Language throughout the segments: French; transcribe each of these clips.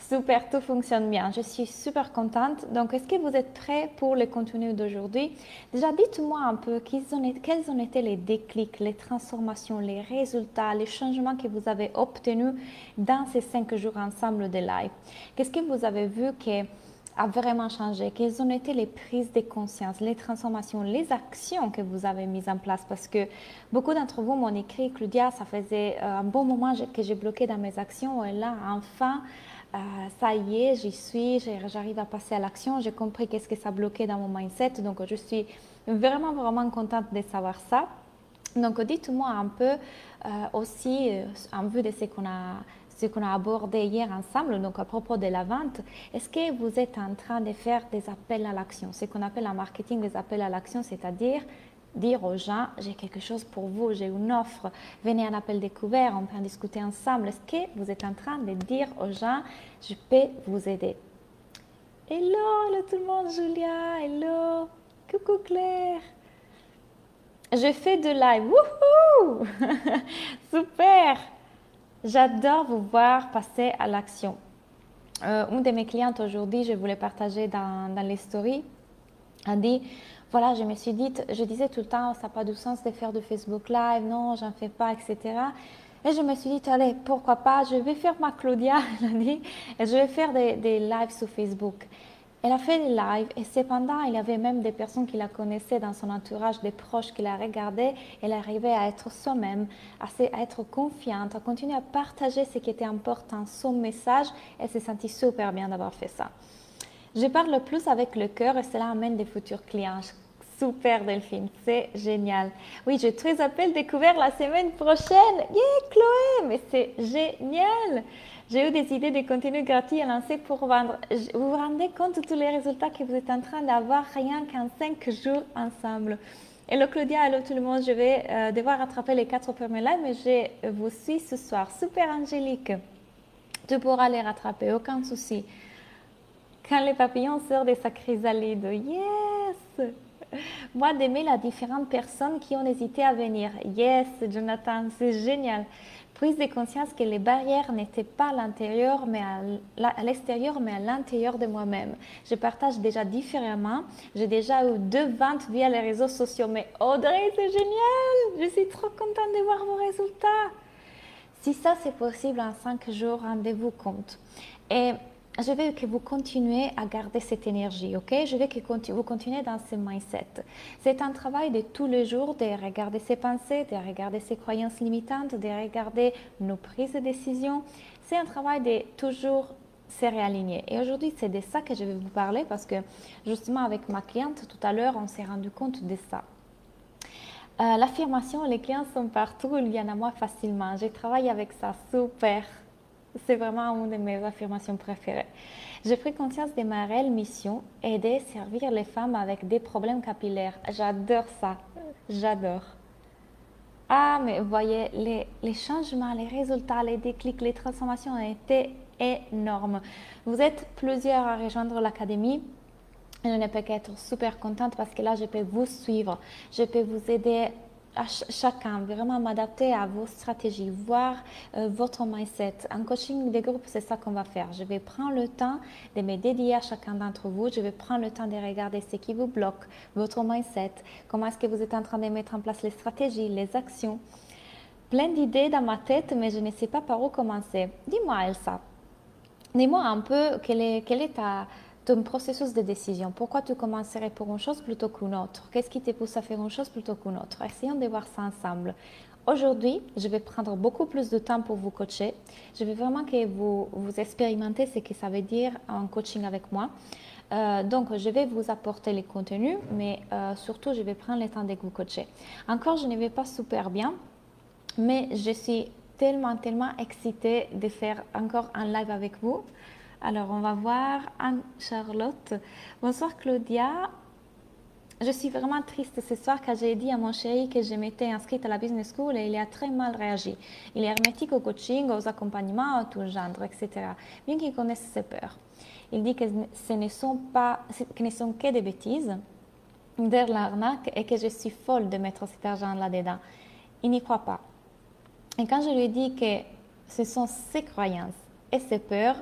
Super, tout fonctionne bien. Je suis super contente. Donc, est-ce que vous êtes prêts pour le contenu d'aujourd'hui? Déjà, dites-moi un peu quels ont été les déclics, les transformations, les résultats, les changements que vous avez obtenus dans ces 5 jours ensemble de live. Qu'est-ce que vous avez vu qui a vraiment changé? Quelles ont été les prises de conscience, les transformations, les actions que vous avez mises en place? Parce que beaucoup d'entre vous m'ont écrit, Claudia, ça faisait un bon moment que j'ai bloqué dans mes actions et là, enfin, ça y est, j'y suis, j'arrive à passer à l'action, j'ai compris qu'est-ce que ça bloquait dans mon mindset, donc je suis vraiment contente de savoir ça. Donc dites-moi un peu aussi en vue de ce qu'on a abordé hier ensemble, donc à propos de la vente, est-ce que vous êtes en train de faire des appels à l'action, ce qu'on appelle en marketing des appels à l'action, c'est-à-dire dire aux gens, j'ai quelque chose pour vous, j'ai une offre, venez à un appel découvert, on peut en discuter ensemble. Est-ce que vous êtes en train de dire aux gens, je peux vous aider? Hello tout le monde, Julia, hello, coucou Claire. Je fais de live, wouhou. Super. J'adore vous voir passer à l'action. Une de mes clientes aujourd'hui, je voulais partager dans les stories, a dit, voilà, je me suis dit, je disais tout le temps, ça n'a pas de sens de faire de Facebook Live, non, j'en fais pas, etc. Et je me suis dit, allez, pourquoi pas, je vais faire ma Claudia, elle a dit, et je vais faire des lives sur Facebook. Elle a fait des lives et cependant, il y avait même des personnes qui la connaissaient dans son entourage, des proches qui la regardaient. Elle arrivait à être soi-même, à être confiante, à continuer à partager ce qui était important, son message. Elle s'est sentie super bien d'avoir fait ça. Je parle plus avec le cœur et cela amène des futurs clients. Super Delphine, c'est génial. Oui, j'ai 13 appels découverts la semaine prochaine. Yeah, Chloé, mais c'est génial. J'ai eu des idées de contenu gratuit à lancer pour vendre. Vous vous rendez compte de tous les résultats que vous êtes en train d'avoir rien qu'en 5 jours ensemble. Hello Claudia, hello tout le monde. Je vais devoir rattraper les 4 premiers lives, mais je vous suis ce soir. Super Angélique. Tu pourras les rattraper, aucun souci. Quand les papillons sortent de sa chrysalide, yes! Moi, d'aimer les différentes personnes qui ont hésité à venir. Yes, Jonathan, c'est génial. Prise de conscience que les barrières n'étaient pas à l'intérieur, mais à l'extérieur, mais à l'intérieur de moi-même. Je partage déjà différemment. J'ai déjà eu 2 ventes via les réseaux sociaux. Mais Audrey, c'est génial! Je suis trop contente de voir vos résultats. Si ça, c'est possible en 5 jours, rendez-vous compte. Et je veux que vous continuez à garder cette énergie, ok? Je veux que vous continuez dans ce mindset. C'est un travail de tous les jours de regarder ses pensées, de regarder ses croyances limitantes, de regarder nos prises de décision. C'est un travail de toujours se réaligner. Et aujourd'hui, c'est de ça que je vais vous parler parce que justement avec ma cliente, tout à l'heure, on s'est rendu compte de ça. L'affirmation, les clients sont partout, ils viennent à moi facilement. Je travaille avec ça, super. C'est vraiment une de mes affirmations préférées. J'ai pris conscience de ma réelle mission, aider, servir les femmes avec des problèmes capillaires. J'adore ça, j'adore. Ah, mais vous voyez, les changements, les résultats, les déclics, les transformations ont été énormes. Vous êtes plusieurs à rejoindre l'académie. Je ne peux qu'être super contente parce que là, je peux vous suivre, je peux vous aider à chacun, vraiment m'adapter à vos stratégies, voir votre mindset. En coaching de groupe, c'est ça qu'on va faire. Je vais prendre le temps de me dédier à chacun d'entre vous. Je vais prendre le temps de regarder ce qui vous bloque, votre mindset, comment est-ce que vous êtes en train de mettre en place les stratégies, les actions. Plein d'idées dans ma tête, mais je ne sais pas par où commencer. Dis-moi, Elsa, dis-moi un peu quel est ton processus de décision. Pourquoi tu commencerais pour une chose plutôt qu'une autre? Qu'est-ce qui te pousse à faire une chose plutôt qu'une autre? Essayons de voir ça ensemble. Aujourd'hui, je vais prendre beaucoup plus de temps pour vous coacher. Je veux vraiment que vous expérimentez ce que ça veut dire en coaching avec moi. Donc, je vais vous apporter les contenus, mais surtout, je vais prendre le temps de vous coacher. Encore, je ne vais pas super bien, mais je suis tellement excitée de faire encore un live avec vous. Alors, on va voir Anne-Charlotte. Bonsoir Claudia. Je suis vraiment triste ce soir car j'ai dit à mon chéri que je m'étais inscrite à la business school et il a très mal réagi. Il est hermétique au coaching, aux accompagnements, à tout genre, etc. Bien qu'il connaisse ses peurs. Il dit que ce ne sont que des bêtises, de l'arnaque et que je suis folle de mettre cet argent là-dedans. Il n'y croit pas. Et quand je lui dis que ce sont ses croyances et ses peurs,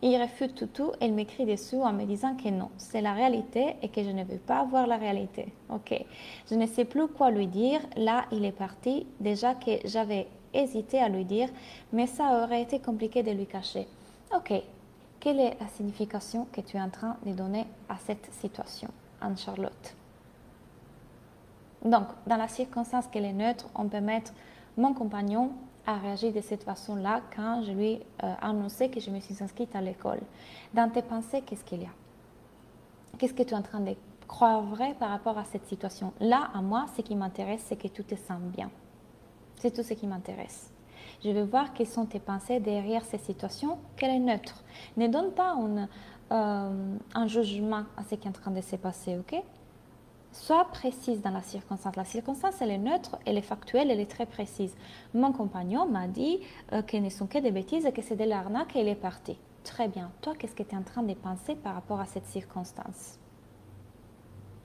Il refuse tout, elle m'écrit dessus en me disant que non, c'est la réalité et que je ne veux pas voir la réalité. Ok, je ne sais plus quoi lui dire. Là, il est parti. Déjà que j'avais hésité à lui dire, mais ça aurait été compliqué de lui cacher. Ok, quelle est la signification que tu es en train de donner à cette situation, Anne-Charlotte? Donc, dans la circonstance qu'elle est neutre, on peut mettre mon compagnon a réagi de cette façon-là quand je lui ai annoncé que je me suis inscrite à l'école. Dans tes pensées, qu'est-ce qu'il y a? Qu'est-ce que tu es en train de croire vrai par rapport à cette situation? Là, à moi, ce qui m'intéresse, c'est que tu te sens bien. C'est tout ce qui m'intéresse. Je veux voir quelles sont tes pensées derrière cette situation, qu'elle est neutre. Ne donne pas un jugement à ce qui est en train de se passer, ok? Sois précise dans la circonstance. La circonstance, elle est neutre, elle est factuelle, elle est très précise. Mon compagnon m'a dit qu'elles ne sont que des bêtises et que c'est de l'arnaque et il est parti. Très bien. Toi, qu'est-ce que tu es en train de penser par rapport à cette circonstance?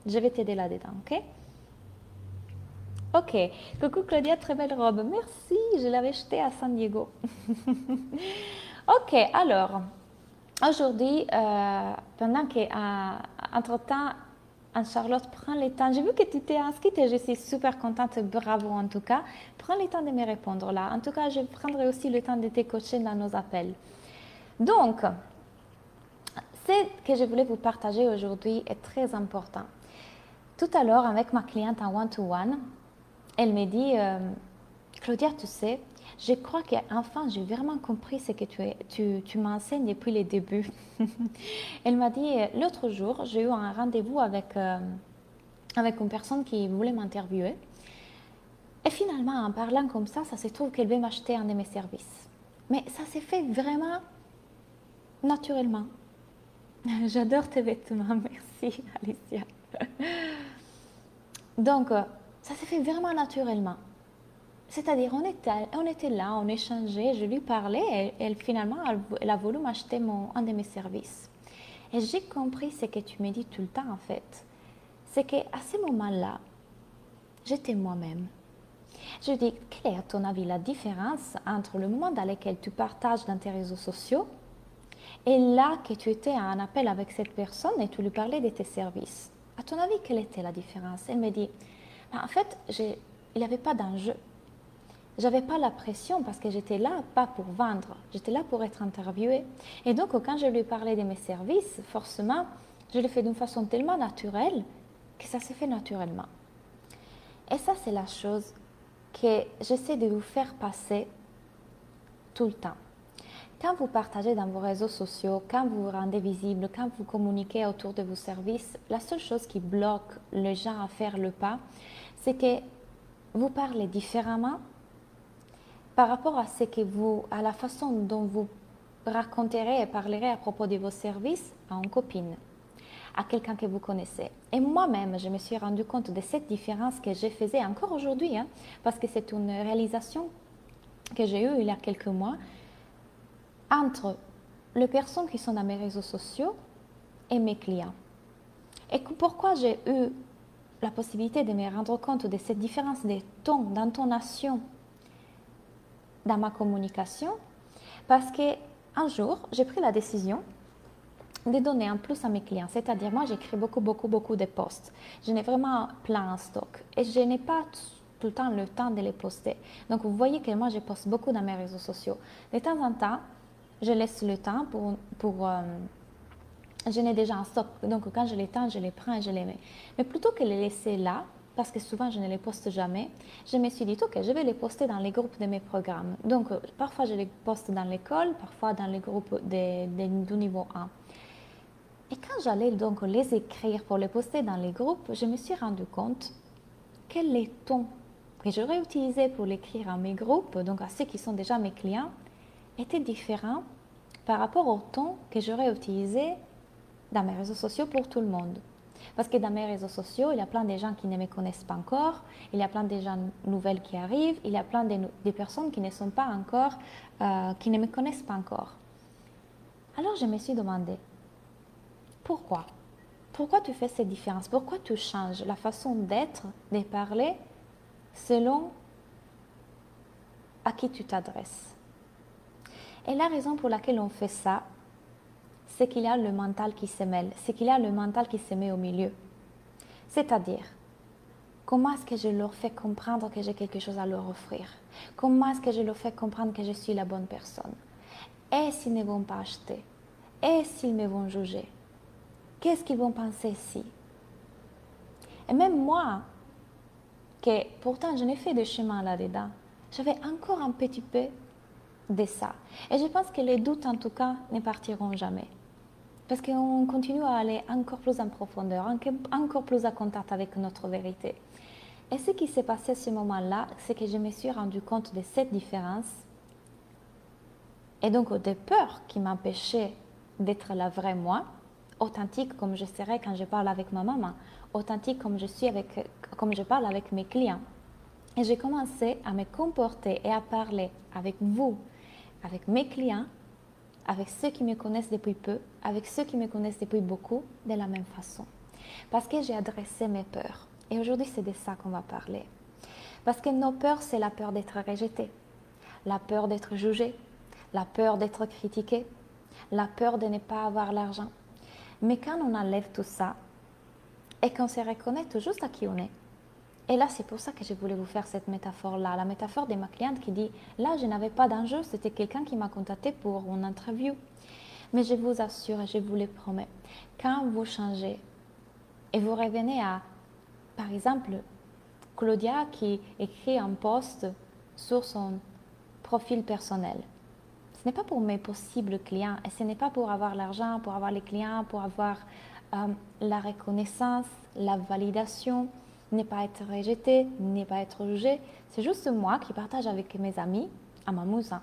Je vais t'aider là-dedans, ok? Ok. Coucou Claudia, très belle robe. Merci, je l'avais achetée à San Diego. Ok, alors, aujourd'hui, pendant que, entre-temps, Anne-Charlotte, prends le temps. J'ai vu que tu t'es inscrite et je suis super contente. Bravo en tout cas. Prends le temps de me répondre là. En tout cas, je prendrai aussi le temps de te coacher dans nos appels. Donc, ce que je voulais vous partager aujourd'hui est très important. Tout à l'heure, avec ma cliente en one-to-one, elle me dit, Claudia, tu sais, je crois qu'enfin, j'ai vraiment compris ce que tu m'enseignes depuis le début. Elle m'a dit, l'autre jour, j'ai eu un rendez-vous avec une personne qui voulait m'interviewer. Et finalement, en parlant comme ça se trouve qu'elle veut m'acheter un de mes services. Mais ça s'est fait vraiment naturellement. J'adore tes vêtements, merci Alicia. Donc, ça s'est fait vraiment naturellement. C'est-à-dire, on était là, on échangeait, je lui parlais et finalement, elle a voulu m'acheter un de mes services. Et j'ai compris ce que tu me dis tout le temps en fait. C'est qu'à ce moment-là, j'étais moi-même. Je dis, quelle est à ton avis la différence entre le moment dans lequel tu partages dans tes réseaux sociaux et là que tu étais en appel avec cette personne et tu lui parlais de tes services? À ton avis, quelle était la différence? Elle me dit, en fait, il n'y avait pas d'enjeu. J'avais pas la pression parce que j'étais là pas pour vendre, j'étais là pour être interviewée. Et donc quand je lui parlais de mes services, forcément, je le fais d'une façon tellement naturelle que ça se fait naturellement. Et ça, c'est la chose que j'essaie de vous faire passer tout le temps. Quand vous partagez dans vos réseaux sociaux, quand vous vous rendez visible, quand vous communiquez autour de vos services, la seule chose qui bloque les gens à faire le pas, c'est que vous parlez différemment par rapport à à la façon dont vous raconterez et parlerez à propos de vos services à une copine, à quelqu'un que vous connaissez. Et moi-même, je me suis rendu compte de cette différence que je faisais encore aujourd'hui, parce que c'est une réalisation que j'ai eue il y a quelques mois entre les personnes qui sont dans mes réseaux sociaux et mes clients. Et pourquoi j'ai eu la possibilité de me rendre compte de cette différence de ton, d'intonation dans ma communication, parce qu'un jour, j'ai pris la décision de donner un plus à mes clients. C'est-à-dire, moi, j'écris beaucoup de posts. Je n'ai vraiment plein en stock et je n'ai pas tout le temps le temps de les poster. Donc, vous voyez que moi, je poste beaucoup dans mes réseaux sociaux. De temps en temps, je laisse le temps je n'ai déjà en stock. Donc, quand je les temps, je les prends et je les mets. Mais plutôt que les laisser là, parce que souvent je ne les poste jamais, je me suis dit, ok, je vais les poster dans les groupes de mes programmes. Donc, parfois je les poste dans l'école, parfois dans les groupes du niveau 1. Et quand j'allais donc les écrire pour les poster dans les groupes, je me suis rendu compte que les tons que j'aurais utilisés pour l'écrire à mes groupes, donc à ceux qui sont déjà mes clients, étaient différents par rapport au ton que j'aurais utilisé dans mes réseaux sociaux pour tout le monde. Parce que dans mes réseaux sociaux, il y a plein de gens qui ne me connaissent pas encore, il y a plein de gens nouvelles qui arrivent, il y a plein de personnes qui ne sont pas encore, qui ne me connaissent pas encore. Alors je me suis demandé, pourquoi? Pourquoi tu fais cette différence? Pourquoi tu changes la façon d'être, de parler, selon à qui tu t'adresses? Et la raison pour laquelle on fait ça, c'est qu'il y a le mental qui se mêle, c'est qu'il y a le mental qui se met au milieu. C'est-à-dire, comment est-ce que je leur fais comprendre que j'ai quelque chose à leur offrir? Comment est-ce que je leur fais comprendre que je suis la bonne personne? Et s'ils ne vont pas acheter? Et s'ils me vont juger? Qu'est-ce qu'ils vont penser si? Et même moi, que pourtant je n'ai fait de chemin là-dedans, j'avais encore un petit peu de ça. Et je pense que les doutes, en tout cas, ne partiront jamais. Parce qu'on continue à aller encore plus en profondeur, encore plus en contact avec notre vérité. Et ce qui s'est passé à ce moment-là, c'est que je me suis rendu compte de cette différence et donc des peurs qui m'empêchaient d'être la vraie moi, authentique comme je serais quand je parle avec ma maman, authentique comme comme je parle avec mes clients. Et j'ai commencé à me comporter et à parler avec vous, avec mes clients, avec ceux qui me connaissent depuis peu, avec ceux qui me connaissent depuis beaucoup, de la même façon. Parce que j'ai adressé mes peurs. Et aujourd'hui, c'est de ça qu'on va parler. Parce que nos peurs, c'est la peur d'être rejeté, la peur d'être jugé, la peur d'être critiqué, la peur de ne pas avoir l'argent. Mais quand on enlève tout ça et qu'on se reconnaît tout juste à qui on est, et là, c'est pour ça que je voulais vous faire cette métaphore-là, la métaphore de ma cliente qui dit, là, je n'avais pas d'enjeu, c'était quelqu'un qui m'a contacté pour une interview. Mais je vous assure, et je vous le promets, quand vous changez et vous revenez à, par exemple, Claudia qui écrit un post sur son profil personnel. Ce n'est pas pour mes possibles clients et ce n'est pas pour avoir l'argent, pour avoir les clients, pour avoir la reconnaissance, la validation, ne pas être rejeté, ne pas être jugé. C'est juste moi qui partage avec mes amis en m'amusant.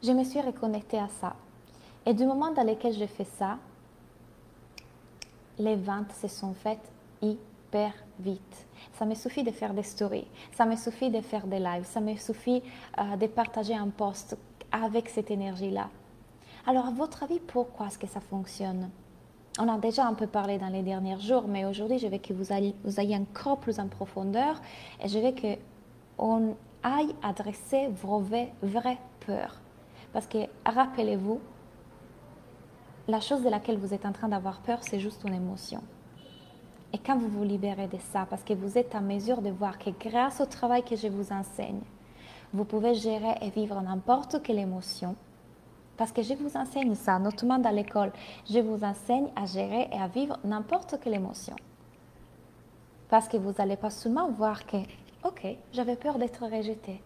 Je me suis reconnectée à ça. Et du moment dans lequel j'ai fait ça, les ventes se sont faites hyper vite. Ça me suffit de faire des stories, ça me suffit de faire des lives, ça me suffit de partager un post avec cette énergie-là. Alors, à votre avis, pourquoi est-ce que ça fonctionne? On a déjà un peu parlé dans les derniers jours, mais aujourd'hui, je veux que vous ayez encore plus en profondeur et je veux qu'on aille adresser vos vraies peurs. Parce que, rappelez-vous, la chose de laquelle vous êtes en train d'avoir peur, c'est juste une émotion. Et quand vous vous libérez de ça, parce que vous êtes en mesure de voir que grâce au travail que je vous enseigne, vous pouvez gérer et vivre n'importe quelle émotion. Parce que je vous enseigne ça, notamment dans l'école. Je vous enseigne à gérer et à vivre n'importe quelle émotion. Parce que vous n'allez pas seulement voir que, ok, j'avais peur d'être rejeté.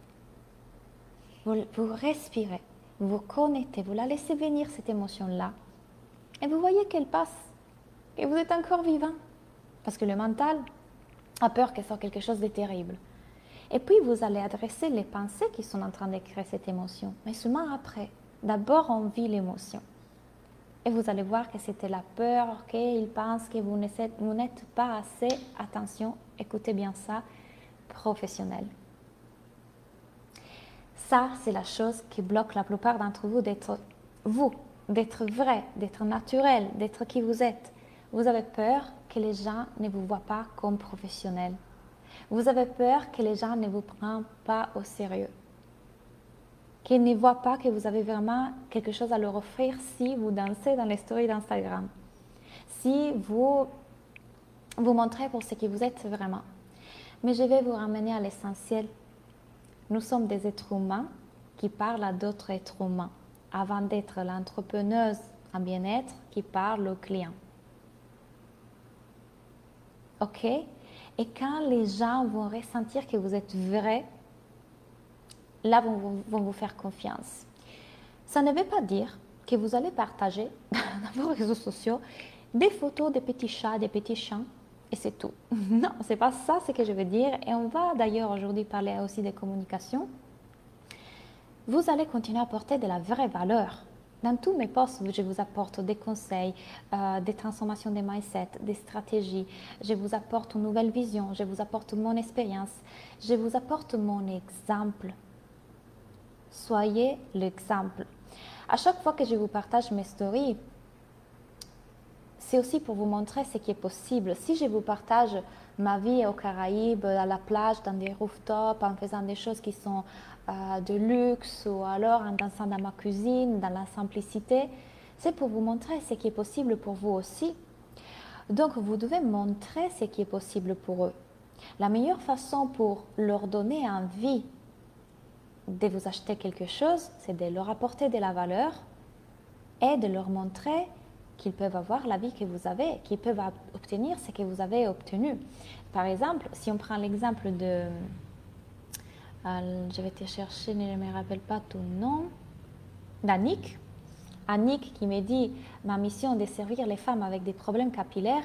Vous respirez, vous vous connectez, vous la laissez venir cette émotion-là. Et vous voyez qu'elle passe. Et vous êtes encore vivant. Parce que le mental a peur qu'elle soit quelque chose de terrible. Et puis vous allez adresser les pensées qui sont en train de créer cette émotion. Mais seulement après. D'abord, on vit l'émotion. Et vous allez voir que c'était la peur, qu'il pense que vous n'êtes pas assez, attention, écoutez bien ça, professionnel. Ça, c'est la chose qui bloque la plupart d'entre vous d'être vous, d'être vrai, d'être naturel, d'être qui vous êtes. Vous avez peur que les gens ne vous voient pas comme professionnel. Vous avez peur que les gens ne vous prennent pas au sérieux. Qu'ils ne voient pas que vous avez vraiment quelque chose à leur offrir si vous dansez dans les stories d'Instagram. Si vous vous montrez pour ce que vous êtes vraiment. Mais je vais vous ramener à l'essentiel. Nous sommes des êtres humains qui parlent à d'autres êtres humains avant d'être l'entrepreneuse en bien-être qui parle aux clients. Ok? Et quand les gens vont ressentir que vous êtes vrai, là, vont vous faire confiance. Ça ne veut pas dire que vous allez partager dans vos réseaux sociaux des photos des petits chats, des petits chiens, et c'est tout. Non, c'est pas ça ce que je veux dire. Et on va d'ailleurs aujourd'hui parler aussi des communications. Vous allez continuer à apporter de la vraie valeur. Dans tous mes posts, je vous apporte des conseils, des transformations des mindset, des stratégies. Je vous apporte une nouvelle vision, je vous apporte mon expérience, je vous apporte mon exemple. Soyez l'exemple. À chaque fois que je vous partage mes stories, c'est aussi pour vous montrer ce qui est possible. Si je vous partage ma vie aux Caraïbes, à la plage, dans des rooftops, en faisant des choses qui sont de luxe ou alors en dansant dans ma cuisine, dans la simplicité, C'est pour vous montrer ce qui est possible pour vous aussi. Donc, vous devez montrer ce qui est possible pour eux. La meilleure façon pour leur donner envie de vous acheter quelque chose, c'est de leur apporter de la valeur et de leur montrer qu'ils peuvent avoir la vie que vous avez, qu'ils peuvent obtenir ce que vous avez obtenu. Par exemple, si on prend l'exemple de... je vais te chercher, je ne me rappelle pas ton nom, d'Annick. Annick qui me dit ma mission est de servir les femmes avec des problèmes capillaires.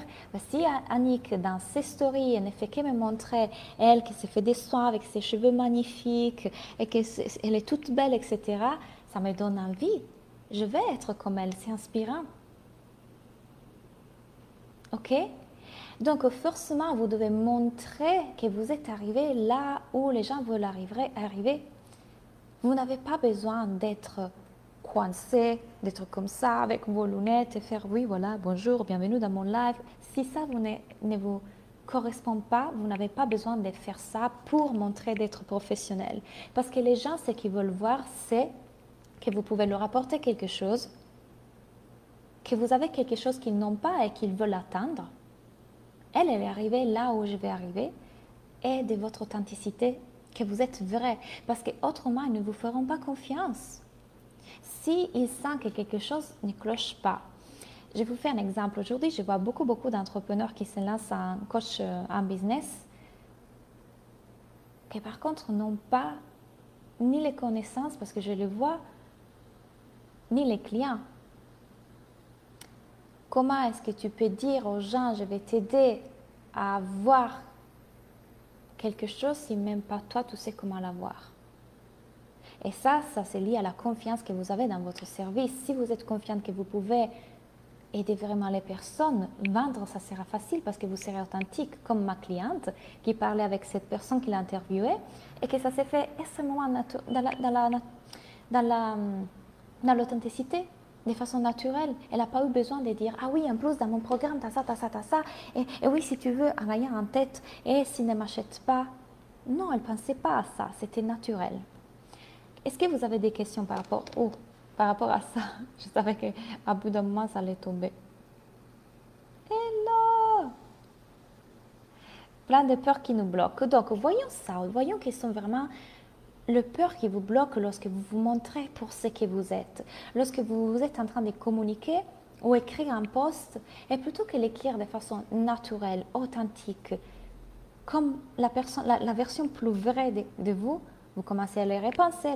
Si Annick dans ses stories elle ne fait que me montrer elle qui se fait des soins avec ses cheveux magnifiques et qu'elle est toute belle, etc., ça me donne envie. Je vais être comme elle, c'est inspirant. Ok? Donc forcément vous devez montrer que vous êtes arrivé là où les gens veulent arriver. Vous n'avez pas besoin d'être coincé, d'être comme ça avec vos lunettes et faire oui voilà bonjour, bienvenue dans mon live. Si ça ne vous correspond pas, vous n'avez pas besoin de faire ça pour montrer d'être professionnel. Parce que les gens, ce qu'ils veulent voir, c'est que vous pouvez leur apporter quelque chose, que vous avez quelque chose qu'ils n'ont pas et qu'ils veulent atteindre. Elle est arrivée là où je vais arriver et de votre authenticité, que vous êtes vrai. Parce qu'autrement, ils ne vous feront pas confiance. S'ils sentent que quelque chose ne cloche pas. Je vous fais un exemple. Aujourd'hui, je vois beaucoup d'entrepreneurs qui se lancent en coach en business, qui par contre n'ont pas ni les connaissances, parce que je le vois, ni les clients. Comment est-ce que tu peux dire aux gens, je vais t'aider à avoir quelque chose si même pas toi, tu sais comment l'avoir? Et ça c'est lié à la confiance que vous avez dans votre service. Si vous êtes confiante que vous pouvez aider vraiment les personnes, vendre, ça sera facile parce que vous serez authentique, comme ma cliente qui parlait avec cette personne qui l'a interviewée et que ça s'est fait extrêmement dans l'authenticité, de façon naturelle. Elle n'a pas eu besoin de dire « Ah oui, en plus, dans mon programme, t'as ça, t'as ça, t'as ça. Et oui, si tu veux, en ayant en tête, et s'il ne m'achète pas. » Non, elle ne pensait pas à ça, c'était naturel. Est-ce que vous avez des questions par rapport à ça? Je savais qu'à bout d'un moment, ça allait tomber. Hello! Plein de peurs qui nous bloquent. Donc, voyons ça. Voyons quelles sont vraiment les peurs qui vous bloquent lorsque vous vous montrez pour ce que vous êtes. Lorsque vous êtes en train de communiquer ou écrire un post, et plutôt que l'écrire de façon naturelle, authentique, comme la version plus vraie de vous, vous commencez à les repenser,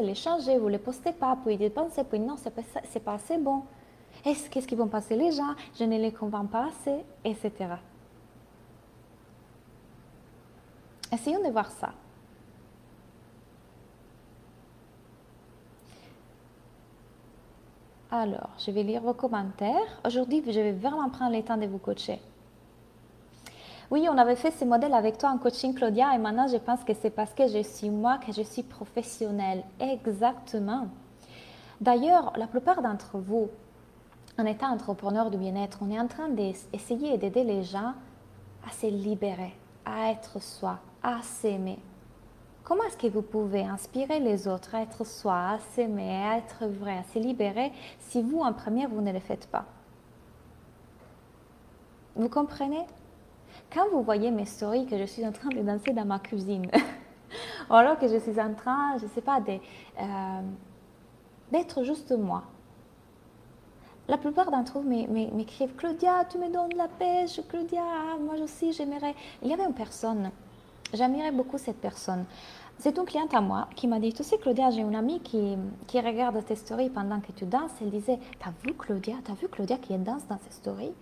les changer, vous ne les postez pas, puis ils pensez, puis non, c'est pas assez bon. Qu'est-ce qu'ils vont penser les gens? Je ne les convainc pas assez, etc. Essayons de voir ça. Alors, je vais lire vos commentaires. Aujourd'hui, je vais vraiment prendre le temps de vous coacher. Oui, on avait fait ce modèle avec toi en coaching, Claudia, et maintenant, je pense que c'est parce que je suis moi que je suis professionnelle. Exactement. D'ailleurs, la plupart d'entre vous, en étant entrepreneur du bien-être, on est en train d'essayer d'aider les gens à se libérer, à être soi, à s'aimer. Comment est-ce que vous pouvez inspirer les autres à être soi, à s'aimer, à être vrai, à se libérer si vous, en première, vous ne le faites pas? Vous comprenez? Quand vous voyez mes stories que je suis en train de danser dans ma cuisine, ou alors que je suis en train, je ne sais pas, d'être juste moi, la plupart d'entre vous m'écrivent « Claudia, tu me donnes la pêche, Claudia, moi aussi j'aimerais… » Il y avait une personne, j'admirais beaucoup cette personne. C'est une cliente à moi qui m'a dit « Tu sais Claudia, j'ai une amie qui regarde tes stories pendant que tu danses. » Elle disait « T'as vu Claudia qui danse dans ses stories ?»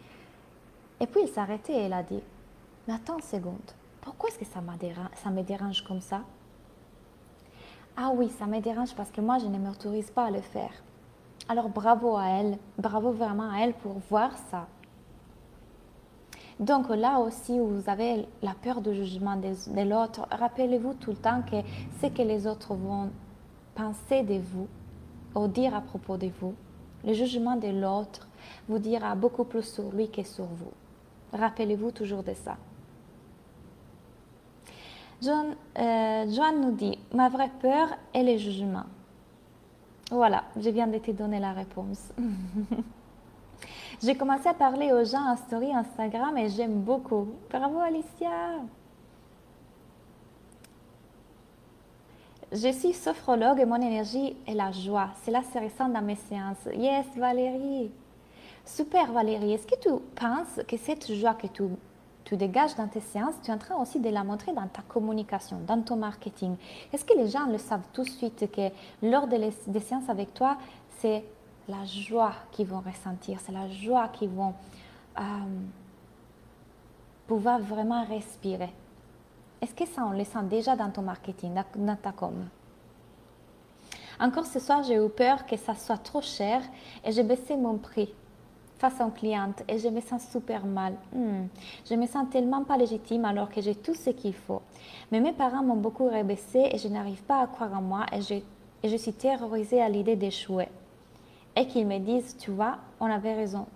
Et puis elle s'est arrêtée et elle a dit « Mais attends une seconde, pourquoi est-ce que ça me dérange comme ça ?» Ah oui, ça me dérange parce que moi je ne m'autorise pas à le faire. Alors bravo à elle, bravo vraiment à elle pour voir ça. Donc là aussi où vous avez la peur du jugement de l'autre, rappelez-vous tout le temps que ce que les autres vont penser de vous ou dire à propos de vous, le jugement de l'autre vous dira beaucoup plus sur lui que sur vous. Rappelez-vous toujours de ça. Joanne nous dit, ma vraie peur est le jugement. Voilà, je viens de te donner la réponse. J'ai commencé à parler aux gens en story Instagram et j'aime beaucoup. Bravo Alicia! Je suis sophrologue et mon énergie est la joie. Cela se ressent dans mes séances. Yes, Valérie! Super Valérie, est-ce que tu penses que cette joie que tu dégages dans tes séances, tu es en train aussi de la montrer dans ta communication, dans ton marketing? Est-ce que les gens le savent tout de suite que lors des séances avec toi, c'est la joie qu'ils vont ressentir, c'est la joie qu'ils vont euh, pouvoir vraiment respirer? Est-ce que ça, on le sent déjà dans ton marketing, dans ta com? Encore ce soir, j'ai eu peur que ça soit trop cher et j'ai baissé mon prix face à une cliente et je me sens super mal. Je me sens tellement pas légitime alors que j'ai tout ce qu'il faut. Mais mes parents m'ont beaucoup rabaissé et je n'arrive pas à croire en moi et je suis terrorisée à l'idée d'échouer. Et qu'ils me disent, tu vois, on avait raison,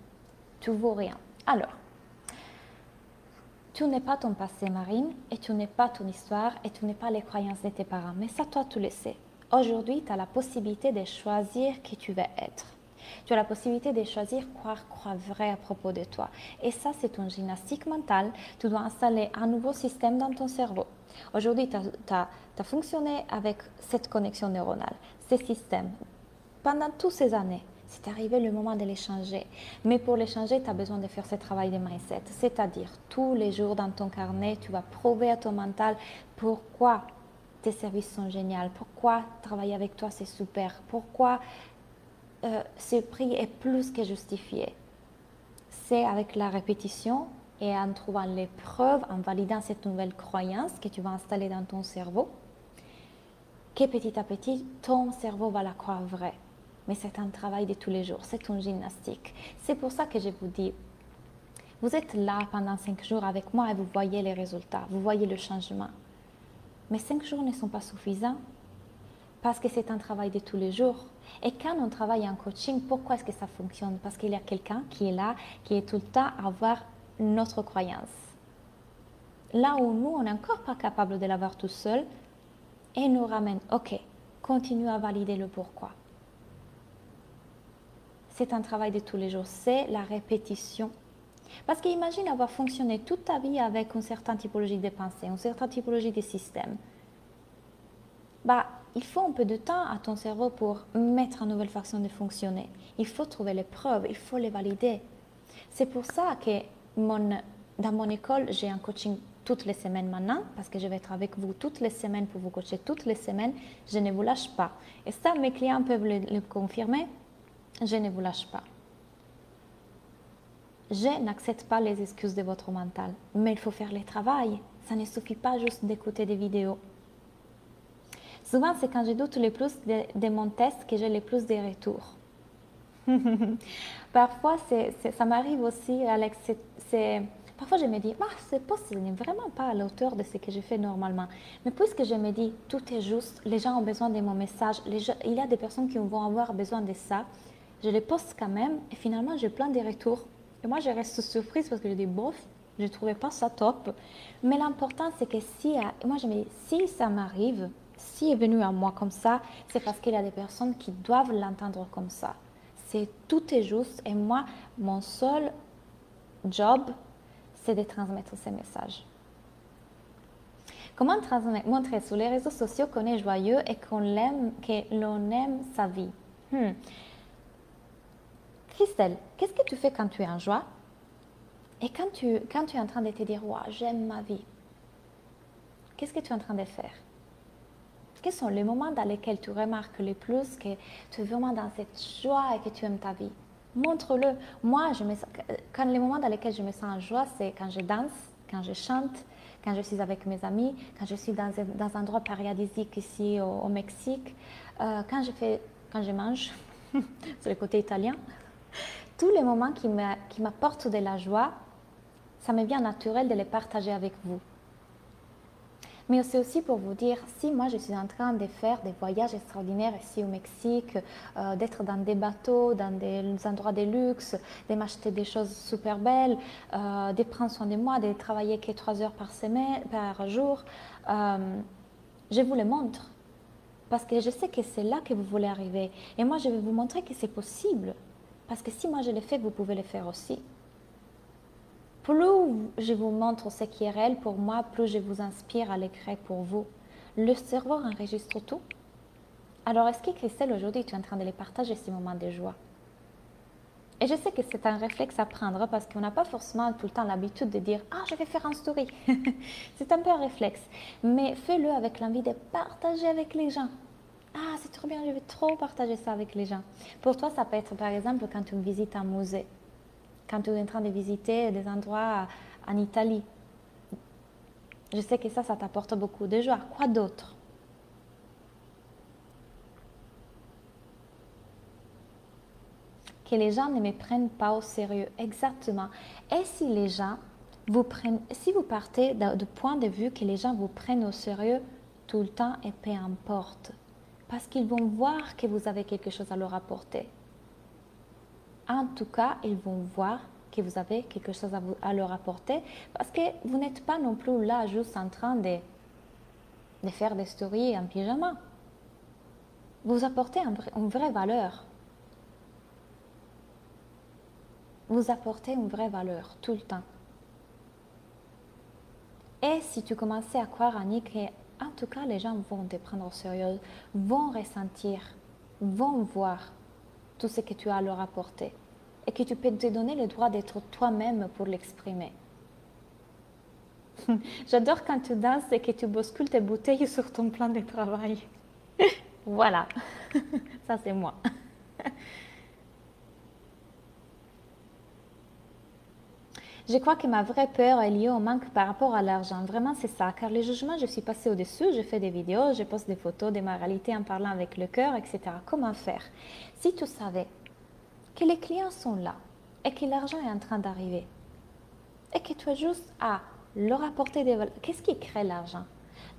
tu vaux rien. Alors, tu n'es pas ton passé, Marine, et tu n'es pas ton histoire, et tu n'es pas les croyances de tes parents. Mais ça, toi, tu le sais. Aujourd'hui, tu as la possibilité de choisir qui tu veux être. Tu as la possibilité de choisir quoi vrai à propos de toi. Et ça, c'est une gymnastique mentale. Tu dois installer un nouveau système dans ton cerveau. Aujourd'hui, tu as fonctionné avec cette connexion neuronale, ces systèmes, pendant toutes ces années. C'est arrivé le moment de les changer. Mais pour les changer, tu as besoin de faire ce travail de mindset. C'est-à-dire, tous les jours dans ton carnet, tu vas prouver à ton mental pourquoi tes services sont géniaux, pourquoi travailler avec toi, c'est super, pourquoi ce prix est plus que justifié. C'est avec la répétition et en trouvant les preuves, en validant cette nouvelle croyance que tu vas installer dans ton cerveau, que petit à petit, ton cerveau va la croire vraie. Mais c'est un travail de tous les jours, c'est une gymnastique. C'est pour ça que je vous dis, vous êtes là pendant 5 jours avec moi et vous voyez les résultats, vous voyez le changement. Mais 5 jours ne sont pas suffisants parce que c'est un travail de tous les jours. Et quand on travaille en coaching, pourquoi est-ce que ça fonctionne? Parce qu'il y a quelqu'un qui est là, qui est tout le temps à avoir notre croyance. Là où nous, on n'est encore pas capable de l'avoir tout seul, et nous ramène, ok, continue à valider le pourquoi. C'est un travail de tous les jours, c'est la répétition. Parce qu'imagine avoir fonctionné toute ta vie avec une certaine typologie de pensée, une certaine typologie de système. Il faut un peu de temps à ton cerveau pour mettre une nouvelle façon de fonctionner. Il faut trouver les preuves, il faut les valider. C'est pour ça que dans mon école, j'ai un coaching toutes les semaines maintenant, parce que je vais être avec vous toutes les semaines pour vous coacher toutes les semaines. Je ne vous lâche pas. Et ça, mes clients peuvent le confirmer. Je ne vous lâche pas. Je n'accepte pas les excuses de votre mental, mais il faut faire le travail. Ça ne suffit pas juste d'écouter des vidéos. Souvent, c'est quand je doute le plus de mon test que j'ai le plus de retours. Parfois, ça m'arrive aussi, Alex, parfois je me dis, ce poste n'est vraiment pas à la hauteur de ce que je fais normalement. Mais puisque je me dis, tout est juste, les gens ont besoin de mon message, il y a des personnes qui vont avoir besoin de ça, je les poste quand même et finalement j'ai plein de retours. Et moi je reste surprise parce que je dis bof, je ne trouvais pas ça top. Mais l'important c'est que moi je me dis, si ça m'arrive, si est venu à moi comme ça, c'est parce qu'il y a des personnes qui doivent l'entendre comme ça. Tout est juste et moi, mon seul job, c'est de transmettre ces messages. Comment montrer sur les réseaux sociaux qu'on est joyeux et que l'on aime sa vie? Christelle, qu'est-ce que tu fais quand tu es en joie? Et quand tu es en train de te dire, wow, j'aime ma vie, qu'est-ce que tu es en train de faire? Quels sont les moments dans lesquels tu remarques le plus que tu es vraiment dans cette joie et que tu aimes ta vie? Montre-le. Moi, quand les moments dans lesquels je me sens en joie, c'est quand je danse, quand je chante, quand je suis avec mes amis, quand je suis dans un endroit paradisiaque ici au Mexique, quand je mange, c'est le côté italien. Tous les moments qui m'apportent de la joie, ça me vient naturel de les partager avec vous. Mais c'est aussi pour vous dire, si moi je suis en train de faire des voyages extraordinaires ici au Mexique, d'être dans des bateaux, dans des endroits de luxe, de m'acheter des choses super belles, de prendre soin de moi, de travailler que 3 heures par jour, je vous le montre. Parce que je sais que c'est là que vous voulez arriver. Et moi, je vais vous montrer que c'est possible. Parce que si moi je le fais, vous pouvez le faire aussi. Plus je vous montre ce qui est réel pour moi, plus je vous inspire à l'écrire pour vous. Le cerveau enregistre tout. Alors, est-ce que Christelle, aujourd'hui, tu es en train de les partager, ces moments de joie? Et je sais que c'est un réflexe à prendre parce qu'on n'a pas forcément tout le temps l'habitude de dire « Ah, je vais faire un story ». C'est un peu un réflexe. Mais fais-le avec l'envie de partager avec les gens. Ah, c'est trop bien, je vais trop partager ça avec les gens. Pour toi, ça peut être par exemple quand tu visites un musée, quand tu es en train de visiter des endroits en Italie. Je sais que ça t'apporte beaucoup de joie. Quoi d'autre? Que les gens ne me prennent pas au sérieux. Exactement. Et si les gens vous prennent, si vous partez du point de vue que les gens vous prennent au sérieux tout le temps et peu importe, parce qu'ils vont voir que vous avez quelque chose à leur apporter. En tout cas, ils vont voir que vous avez quelque chose à leur apporter parce que vous n'êtes pas non plus là juste en train de faire des stories en pyjama. Vous apportez une vraie valeur. Vous apportez une vraie valeur tout le temps. Et si tu commençais à croire, Annie, que en tout cas les gens vont te prendre au sérieux, vont ressentir, vont voir tout ce que tu as à leur apporter et que tu peux te donner le droit d'être toi-même pour l'exprimer. J'adore quand tu danses et que tu bouscules tes bouteilles sur ton plan de travail. Voilà, ça c'est moi. Je crois que ma vraie peur est liée au manque par rapport à l'argent. Vraiment, c'est ça. Car les jugements, je suis passée au-dessus, je fais des vidéos, je poste des photos de ma réalité en parlant avec le cœur, etc. Comment faire? Si tu savais que les clients sont là et que l'argent est en train d'arriver et que tu as juste à leur apporter des valeurs, qu'est-ce qui crée l'argent?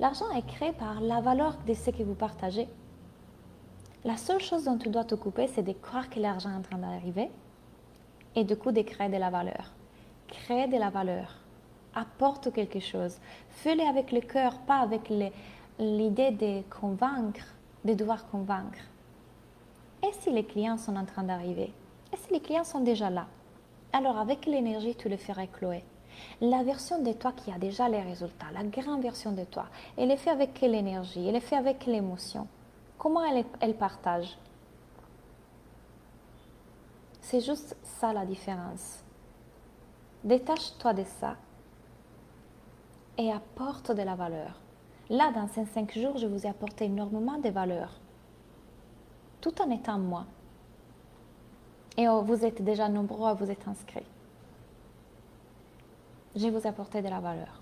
L'argent est créé par la valeur de ce que vous partagez. La seule chose dont tu dois t'occuper, c'est de croire que l'argent est en train d'arriver et du coup de créer de la valeur. Crée de la valeur. Apporte quelque chose. Fais-le avec le cœur, pas avec l'idée de convaincre, de devoir convaincre. Et si les clients sont en train d'arriver? Et si les clients sont déjà là? Alors avec l'énergie, tu le ferais, Chloé. La version de toi qui a déjà les résultats, la grande version de toi, elle est faite avec quelle énergie? Elle est faite avec quelle émotion? Comment elle partage? C'est juste ça la différence. Détache-toi de ça et apporte de la valeur. Là, dans ces 5 jours, je vous ai apporté énormément de valeur, tout en étant moi. Et vous êtes déjà nombreux à vous être inscrits. Je vous ai apporté de la valeur.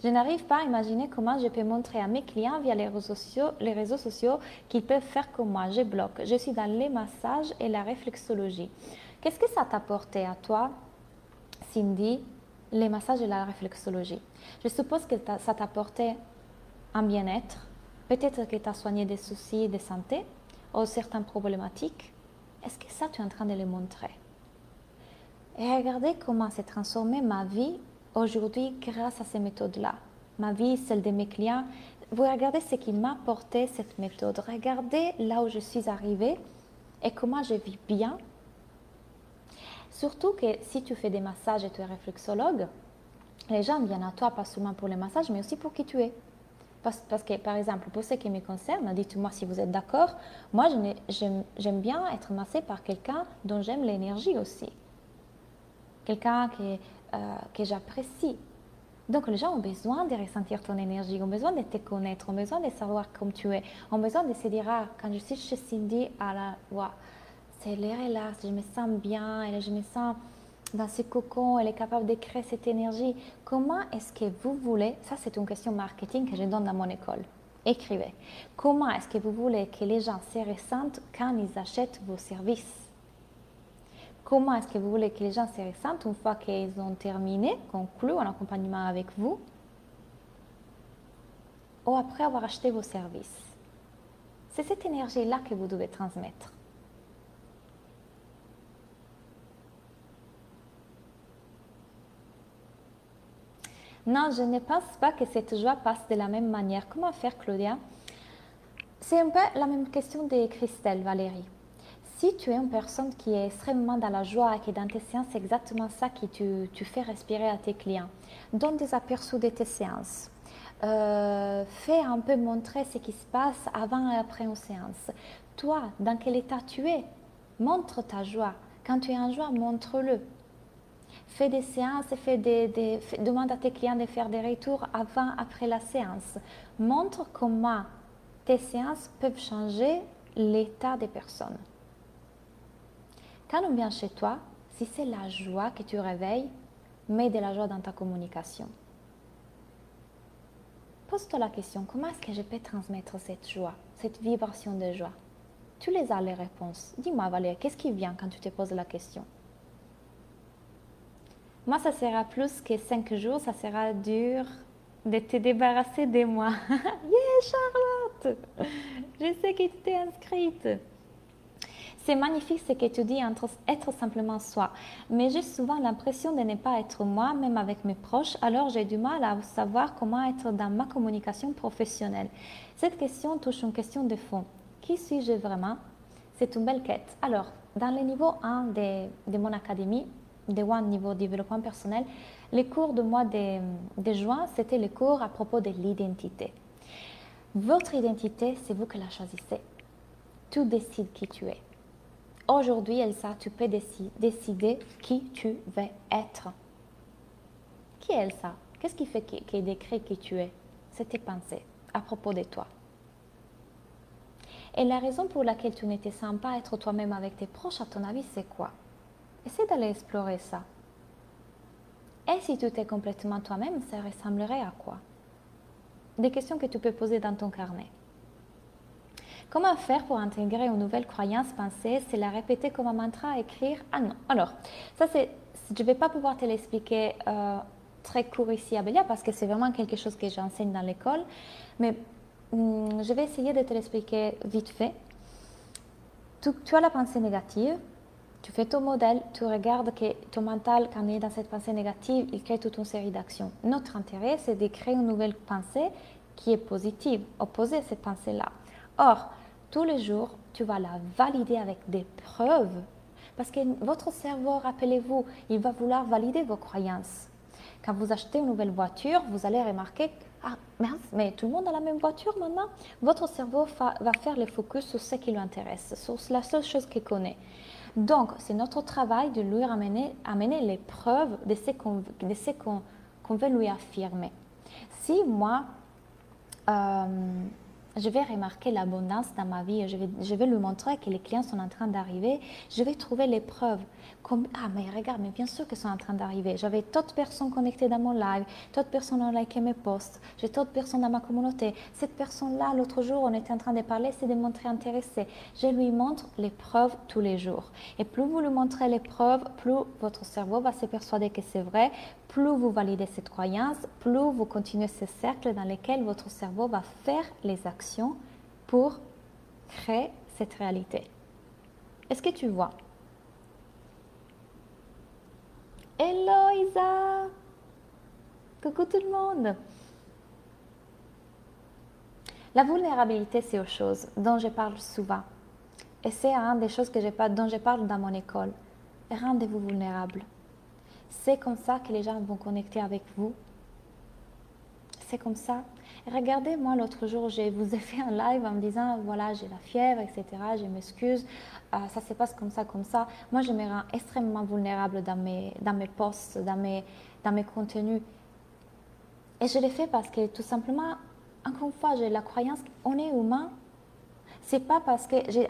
Je n'arrive pas à imaginer comment je peux montrer à mes clients via les réseaux sociaux qu'ils peuvent faire comme moi. Je bloque. Je suis dans les massages et la réflexologie. Qu'est-ce que ça t'a apporté à toi, Cindy, les massages et la réflexologie? Je suppose que ça t'a apporté un bien-être. Peut-être que tu as soigné des soucis de santé ou certaines problématiques. Est-ce que ça, tu es en train de les montrer? Et regardez comment s'est transformée ma vie aujourd'hui grâce à ces méthodes-là. Ma vie, celle de mes clients. Vous regardez ce qui m'a apporté cette méthode. Regardez là où je suis arrivée et comment je vis bien. Surtout que si tu fais des massages et tu es réflexologue, les gens viennent à toi pas seulement pour les massages, mais aussi pour qui tu es. Parce que, par exemple, pour ce qui me concerne, dites-moi si vous êtes d'accord, moi j'aime bien être massée par quelqu'un dont j'aime l'énergie aussi. Quelqu'un que j'apprécie. Donc les gens ont besoin de ressentir ton énergie, ont besoin de te connaître, ont besoin de savoir comme tu es, ont besoin de se dire, ah, quand je suis chez Cindy, ah là, wow, c'est les relax, je me sens bien, et je me sens dans ce cocon, elle est capable de créer cette énergie. Comment est-ce que vous voulez, ça c'est une question marketing que je donne dans mon école, écrivez, comment est-ce que vous voulez que les gens se ressentent quand ils achètent vos services? Comment est-ce que vous voulez que les gens se ressentent une fois qu'ils ont terminé, conclu un accompagnement avec vous, ou après avoir acheté vos services? C'est cette énergie-là que vous devez transmettre. Non, je ne pense pas que cette joie passe de la même manière. Comment faire, Claudia? C'est un peu la même question de Christelle, Valérie. Si tu es une personne qui est extrêmement dans la joie et qui dans tes séances, c'est exactement ça que tu fais respirer à tes clients. Donne des aperçus de tes séances. Fais un peu montrer ce qui se passe avant et après une séance. Toi, dans quel état tu es? Montre ta joie. Quand tu es en joie, montre-le. Fais des séances, demande à tes clients de faire des retours avant, après la séance. Montre comment tes séances peuvent changer l'état des personnes. Quand on vient chez toi, si c'est la joie que tu réveilles, mets de la joie dans ta communication. Pose-toi la question, comment est-ce que je peux transmettre cette joie, cette vibration de joie? Tu les as les réponses. Dis-moi Valérie, qu'est-ce qui vient quand tu te poses la question? Moi, ça sera plus que 5 jours, ça sera dur de te débarrasser de moi. Yeah, Charlotte! Je sais que tu t'es inscrite. C'est magnifique ce que tu dis entre être simplement soi. Mais j'ai souvent l'impression de ne pas être moi, même avec mes proches, alors j'ai du mal à savoir comment être dans ma communication professionnelle. Cette question touche une question de fond. Qui suis-je vraiment? C'est une belle quête. Alors, dans le niveau 1 de mon académie, de One niveau développement personnel, les cours de mois de juin, c'était les cours à propos de l'identité. Votre identité, c'est vous qui la choisissez. Tu décides qui tu es. Aujourd'hui, Elsa, tu peux décider qui tu veux être. Qui est Elsa? Qu'est-ce qui fait qui décrit qui tu es? C'est tes pensées à propos de toi. Et la raison pour laquelle tu ne te sens pas être toi-même avec tes proches, à ton avis, c'est quoi? Essaie d'aller explorer ça. Et si tu étais complètement toi-même, ça ressemblerait à quoi? Des questions que tu peux poser dans ton carnet. Comment faire pour intégrer une nouvelle croyance, pensée? C'est la répéter comme un mantra, écrire? Ah non. Alors, ça je ne vais pas pouvoir te l'expliquer très court ici à Bélia parce que c'est vraiment quelque chose que j'enseigne dans l'école. Mais je vais essayer de te l'expliquer vite fait. Tu as la pensée négative, tu fais ton modèle, tu regardes que ton mental, quand il est dans cette pensée négative, il crée toute une série d'actions. Notre intérêt, c'est de créer une nouvelle pensée qui est positive, opposée à cette pensée-là. Or, tous les jours, tu vas la valider avec des preuves. Parce que votre cerveau, rappelez-vous, il va vouloir valider vos croyances. Quand vous achetez une nouvelle voiture, vous allez remarquer, ah mince, mais tout le monde a la même voiture maintenant. Votre cerveau va faire le focus sur ce qui lui intéresse, sur la seule chose qu'il connaît. Donc, c'est notre travail de lui amener les preuves de ce qu'on veut lui affirmer. Si moi, je vais remarquer l'abondance dans ma vie, je vais lui montrer que les clients sont en train d'arriver, je vais trouver les preuves. Ah, mais regarde, mais bien sûr qu'ils sont en train d'arriver. J'avais d'autres personnes connectées dans mon live, d'autres personnes ont liké mes posts, j'ai d'autres personnes dans ma communauté. Cette personne-là, l'autre jour, on était en train de parler, c'est de montrer intéressé. Je lui montre les preuves tous les jours. Et plus vous lui montrez les preuves, plus votre cerveau va se persuader que c'est vrai, plus vous validez cette croyance, plus vous continuez ce cercle dans lequel votre cerveau va faire les actions pour créer cette réalité. Est-ce que tu vois? Hello Isa! Coucou tout le monde! La vulnérabilité, c'est autre chose dont je parle souvent. Et c'est une des choses dont je parle dans mon école. Rendez-vous vulnérable. C'est comme ça que les gens vont connecter avec vous. C'est comme ça. Regardez, moi, l'autre jour, je vous ai fait un live en me disant, voilà, j'ai la fièvre, etc. Je m'excuse. Ça se passe comme ça, comme ça. Moi, je me rends extrêmement vulnérable dans mes posts, dans mes contenus. Et je l'ai fait parce que, tout simplement, encore une fois, j'ai la croyance qu'on est humain. C'est pas parce que j'ai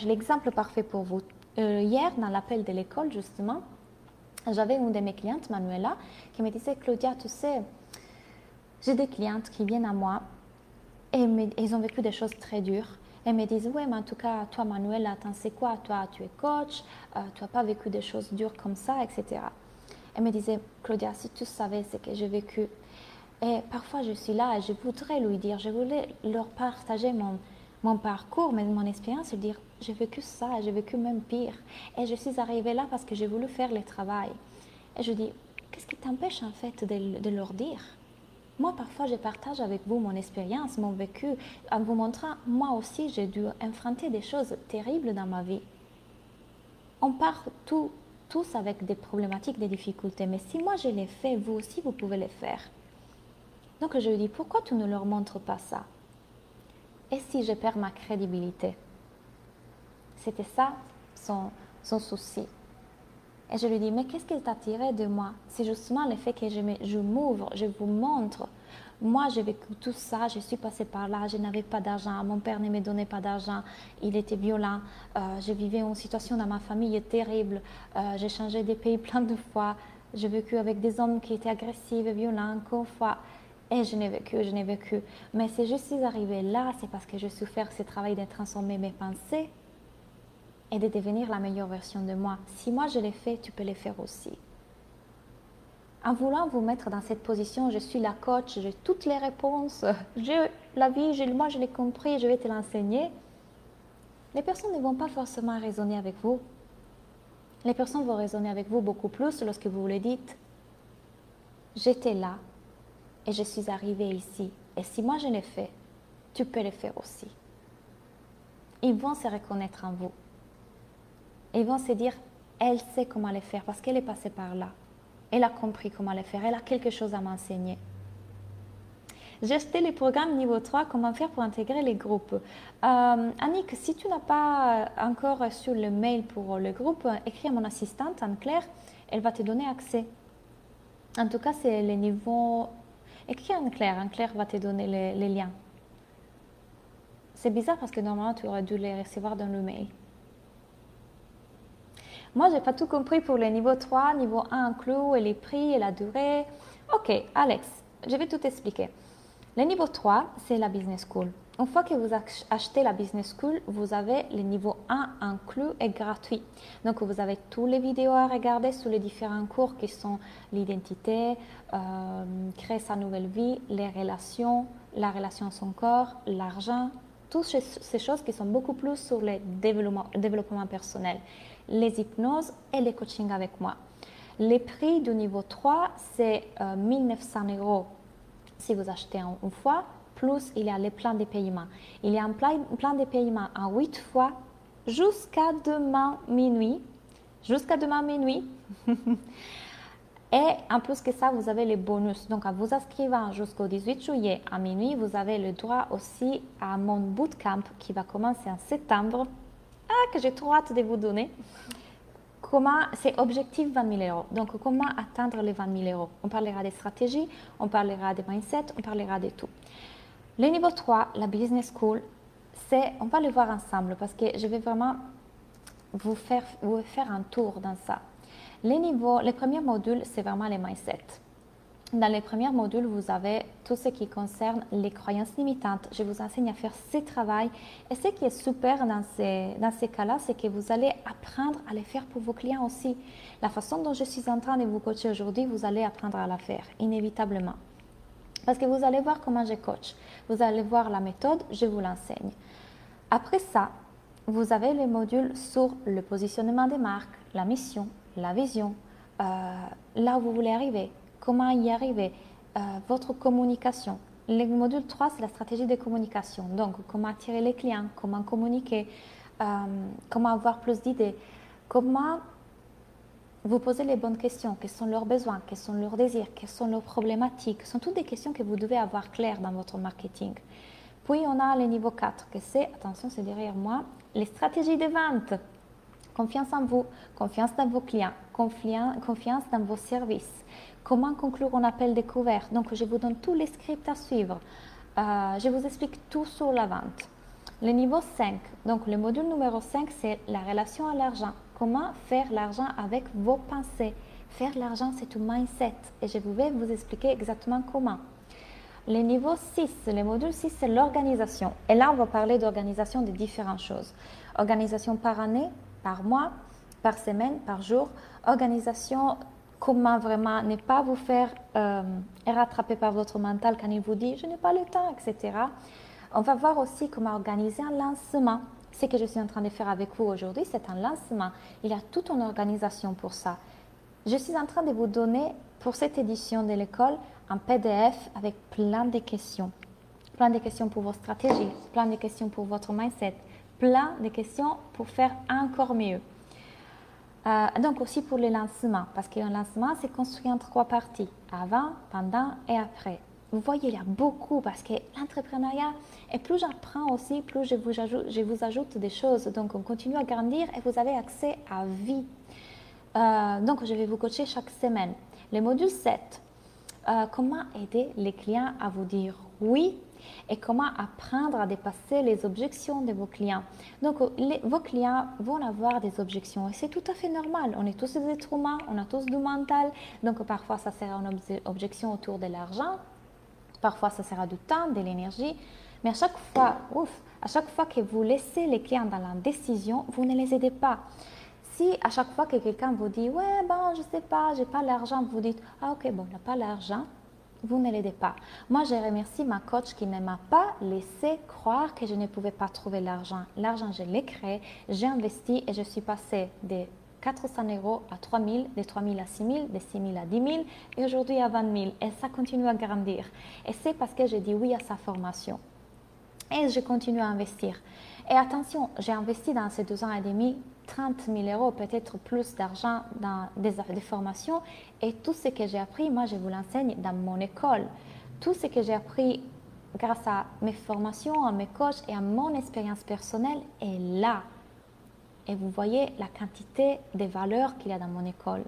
l'exemple parfait pour vous. Hier, dans l'appel de l'école, justement, j'avais une de mes clientes, Manuela, qui me disait, Claudia, tu sais, j'ai des clientes qui viennent à moi et ils ont vécu des choses très dures. Elles me disent, ouais, mais en tout cas, toi, Manuela, attends, c'est quoi? Toi, tu es coach, tu n'as pas vécu des choses dures comme ça, etc. Elle me disait, Claudia, si tu savais ce que j'ai vécu. Et parfois, je suis là et je voudrais lui dire, je voulais leur partager mon parcours, mon expérience, et dire, j'ai vécu ça, j'ai vécu même pire. Et je suis arrivée là parce que j'ai voulu faire le travail. Et je dis, qu'est-ce qui t'empêche en fait de leur dire? Moi, parfois, je partage avec vous mon expérience, mon vécu, en vous montrant, moi aussi, j'ai dû affronter des choses terribles dans ma vie. On part tous avec des problématiques, des difficultés, mais si moi je l'ai fait, vous aussi, vous pouvez le faire. Donc, je lui dis, pourquoi tu ne leur montres pas ça? Et si je perds ma crédibilité? C'était ça son souci. Et je lui dis, mais qu'est-ce qui t'a attiré de moi? C'est justement le fait que je m'ouvre, je vous montre. Moi, j'ai vécu tout ça, je suis passée par là, je n'avais pas d'argent, mon père ne me donnait pas d'argent, il était violent, je vivais une situation dans ma famille terrible, j'ai changé de pays plein de fois, j'ai vécu avec des hommes qui étaient agressifs, violents, encore fois. Et je n'ai vécu. Mais si je suis arrivée là, c'est parce que je suis fait ce travail de transformer mes pensées et de devenir la meilleure version de moi. Si moi je l'ai fait, tu peux le faire aussi. En voulant vous mettre dans cette position, je suis la coach, j'ai toutes les réponses, j'ai la vie, moi je l'ai compris, je vais te l'enseigner. Les personnes ne vont pas forcément raisonner avec vous. Les personnes vont raisonner avec vous beaucoup plus lorsque vous le dites. J'étais là et je suis arrivée ici. Et si moi je l'ai fait, tu peux le faire aussi. Ils vont se reconnaître en vous. Ils vont se dire, elle sait comment le faire parce qu'elle est passée par là. Elle a compris comment le faire. Elle a quelque chose à m'enseigner. J'ai acheté le programme niveau 3, comment faire pour intégrer les groupes. Annick, si tu n'as pas encore reçu le mail pour le groupe, écris à mon assistante, Anne-Claire, elle va te donner accès. En tout cas, c'est le niveau... Écris à Anne-Claire, Anne-Claire va te donner les liens. C'est bizarre parce que normalement, tu aurais dû les recevoir dans le mail. Moi, je n'ai pas tout compris pour les niveaux 3, niveau 1 inclus, et les prix et la durée. Ok, Alex, je vais tout expliquer. Le niveau 3, c'est la Business School. Une fois que vous achetez la Business School, vous avez le niveau 1 inclus et gratuit. Donc, vous avez toutes les vidéos à regarder sur les différents cours qui sont l'identité, créer sa nouvelle vie, les relations, la relation à son corps, l'argent, toutes ces choses qui sont beaucoup plus sur le développement personnel, les hypnoses et les coachings avec moi. Les prix du niveau 3, c'est 1900 € si vous achetez une fois, plus il y a les plans de paiement. Il y a un plan de paiement en 8 fois jusqu'à demain minuit. Jusqu'à demain minuit. Et en plus que ça, vous avez les bonus. Donc, en vous inscrivant jusqu'au 18 juillet à minuit, vous avez le droit aussi à mon bootcamp qui va commencer en septembre. Que j'ai trop hâte de vous donner. C'est objectif 20 000 €. Donc, comment atteindre les 20 000 €? On parlera des stratégies, on parlera des mindsets, on parlera de tout. Le niveau 3, la Business School, on va le voir ensemble parce que je vais vraiment vous faire un tour dans ça. Les premiers modules, c'est vraiment les mindsets. Dans les premiers modules, vous avez tout ce qui concerne les croyances limitantes. Je vous enseigne à faire ce travail. Et ce qui est super dans ces cas-là, c'est que vous allez apprendre à le faire pour vos clients aussi. La façon dont je suis en train de vous coacher aujourd'hui, vous allez apprendre à la faire, inévitablement. Parce que vous allez voir comment je coach. Vous allez voir la méthode, je vous l'enseigne. Après ça, vous avez les modules sur le positionnement des marques, la mission, la vision, là où vous voulez arriver. Comment y arriver, votre communication. Le module 3, c'est la stratégie de communication. Donc, comment attirer les clients, comment communiquer, comment avoir plus d'idées, comment vous poser les bonnes questions, quels sont leurs besoins, quels sont leurs désirs, quelles sont leurs problématiques. Ce sont toutes des questions que vous devez avoir claires dans votre marketing. Puis, on a le niveau 4, que c'est, attention, c'est derrière moi, les stratégies de vente. Confiance en vous, confiance dans vos clients, confiance dans vos services. Comment conclure un appel découvert? Donc, je vous donne tous les scripts à suivre. Je vous explique tout sur la vente. Le niveau 5, donc le module numéro 5, c'est la relation à l'argent. Comment faire l'argent avec vos pensées? Faire l'argent, c'est un mindset. Et je vais vous expliquer exactement comment. Le niveau 6, le module 6, c'est l'organisation. Et là, on va parler d'organisation de différentes choses. Organisation par année, par mois, par semaine, par jour. Organisation, comment vraiment ne pas vous faire rattraper par votre mental quand il vous dit « je n'ai pas le temps », etc. On va voir aussi comment organiser un lancement. Ce que je suis en train de faire avec vous aujourd'hui, c'est un lancement. Il y a toute une organisation pour ça. Je suis en train de vous donner pour cette édition de l'école un PDF avec plein de questions. Plein de questions pour vos stratégies, plein de questions pour votre mindset, plein de questions pour faire encore mieux. Donc aussi pour le lancement, parce qu'un lancement, c'est construit en 3 parties, avant, pendant et après. Vous voyez, il y a beaucoup, parce que l'entrepreneuriat, et plus j'apprends aussi, plus je vous ajoute des choses. Donc on continue à grandir et vous avez accès à vie. Donc je vais vous coacher chaque semaine. Le module 7, comment aider les clients à vous dire oui et comment apprendre à dépasser les objections de vos clients. Donc, vos clients vont avoir des objections et c'est tout à fait normal. On est tous des êtres humains, on a tous du mental. Donc, parfois, ça sera une objection autour de l'argent, parfois, ça sera du temps, de l'énergie. Mais à chaque fois que vous laissez les clients dans la décision, vous ne les aidez pas. Si à chaque fois que quelqu'un vous dit « Ouais, bon, je ne sais pas, j'ai pas l'argent », vous dites « Ah, ok, bon, il n'a pas l'argent », vous ne l'aidez pas. Moi, je remercie ma coach qui ne m'a pas laissé croire que je ne pouvais pas trouver l'argent. L'argent, je l'ai créé, j'ai investi et je suis passée de 400 € à 3 000, de 3 000 à 6 000, de 6 000 à 10 000 et aujourd'hui à 20 000. Et ça continue à grandir. Et c'est parce que j'ai dit oui à sa formation. Et je continue à investir. Et attention, j'ai investi dans ces 2 ans et demi 30 000 €, peut-être plus d'argent dans des formations. Et tout ce que j'ai appris, moi, je vous l'enseigne dans mon école. Tout ce que j'ai appris grâce à mes formations, à mes coachs et à mon expérience personnelle est là. Et vous voyez la quantité de valeurs qu'il y a dans mon école.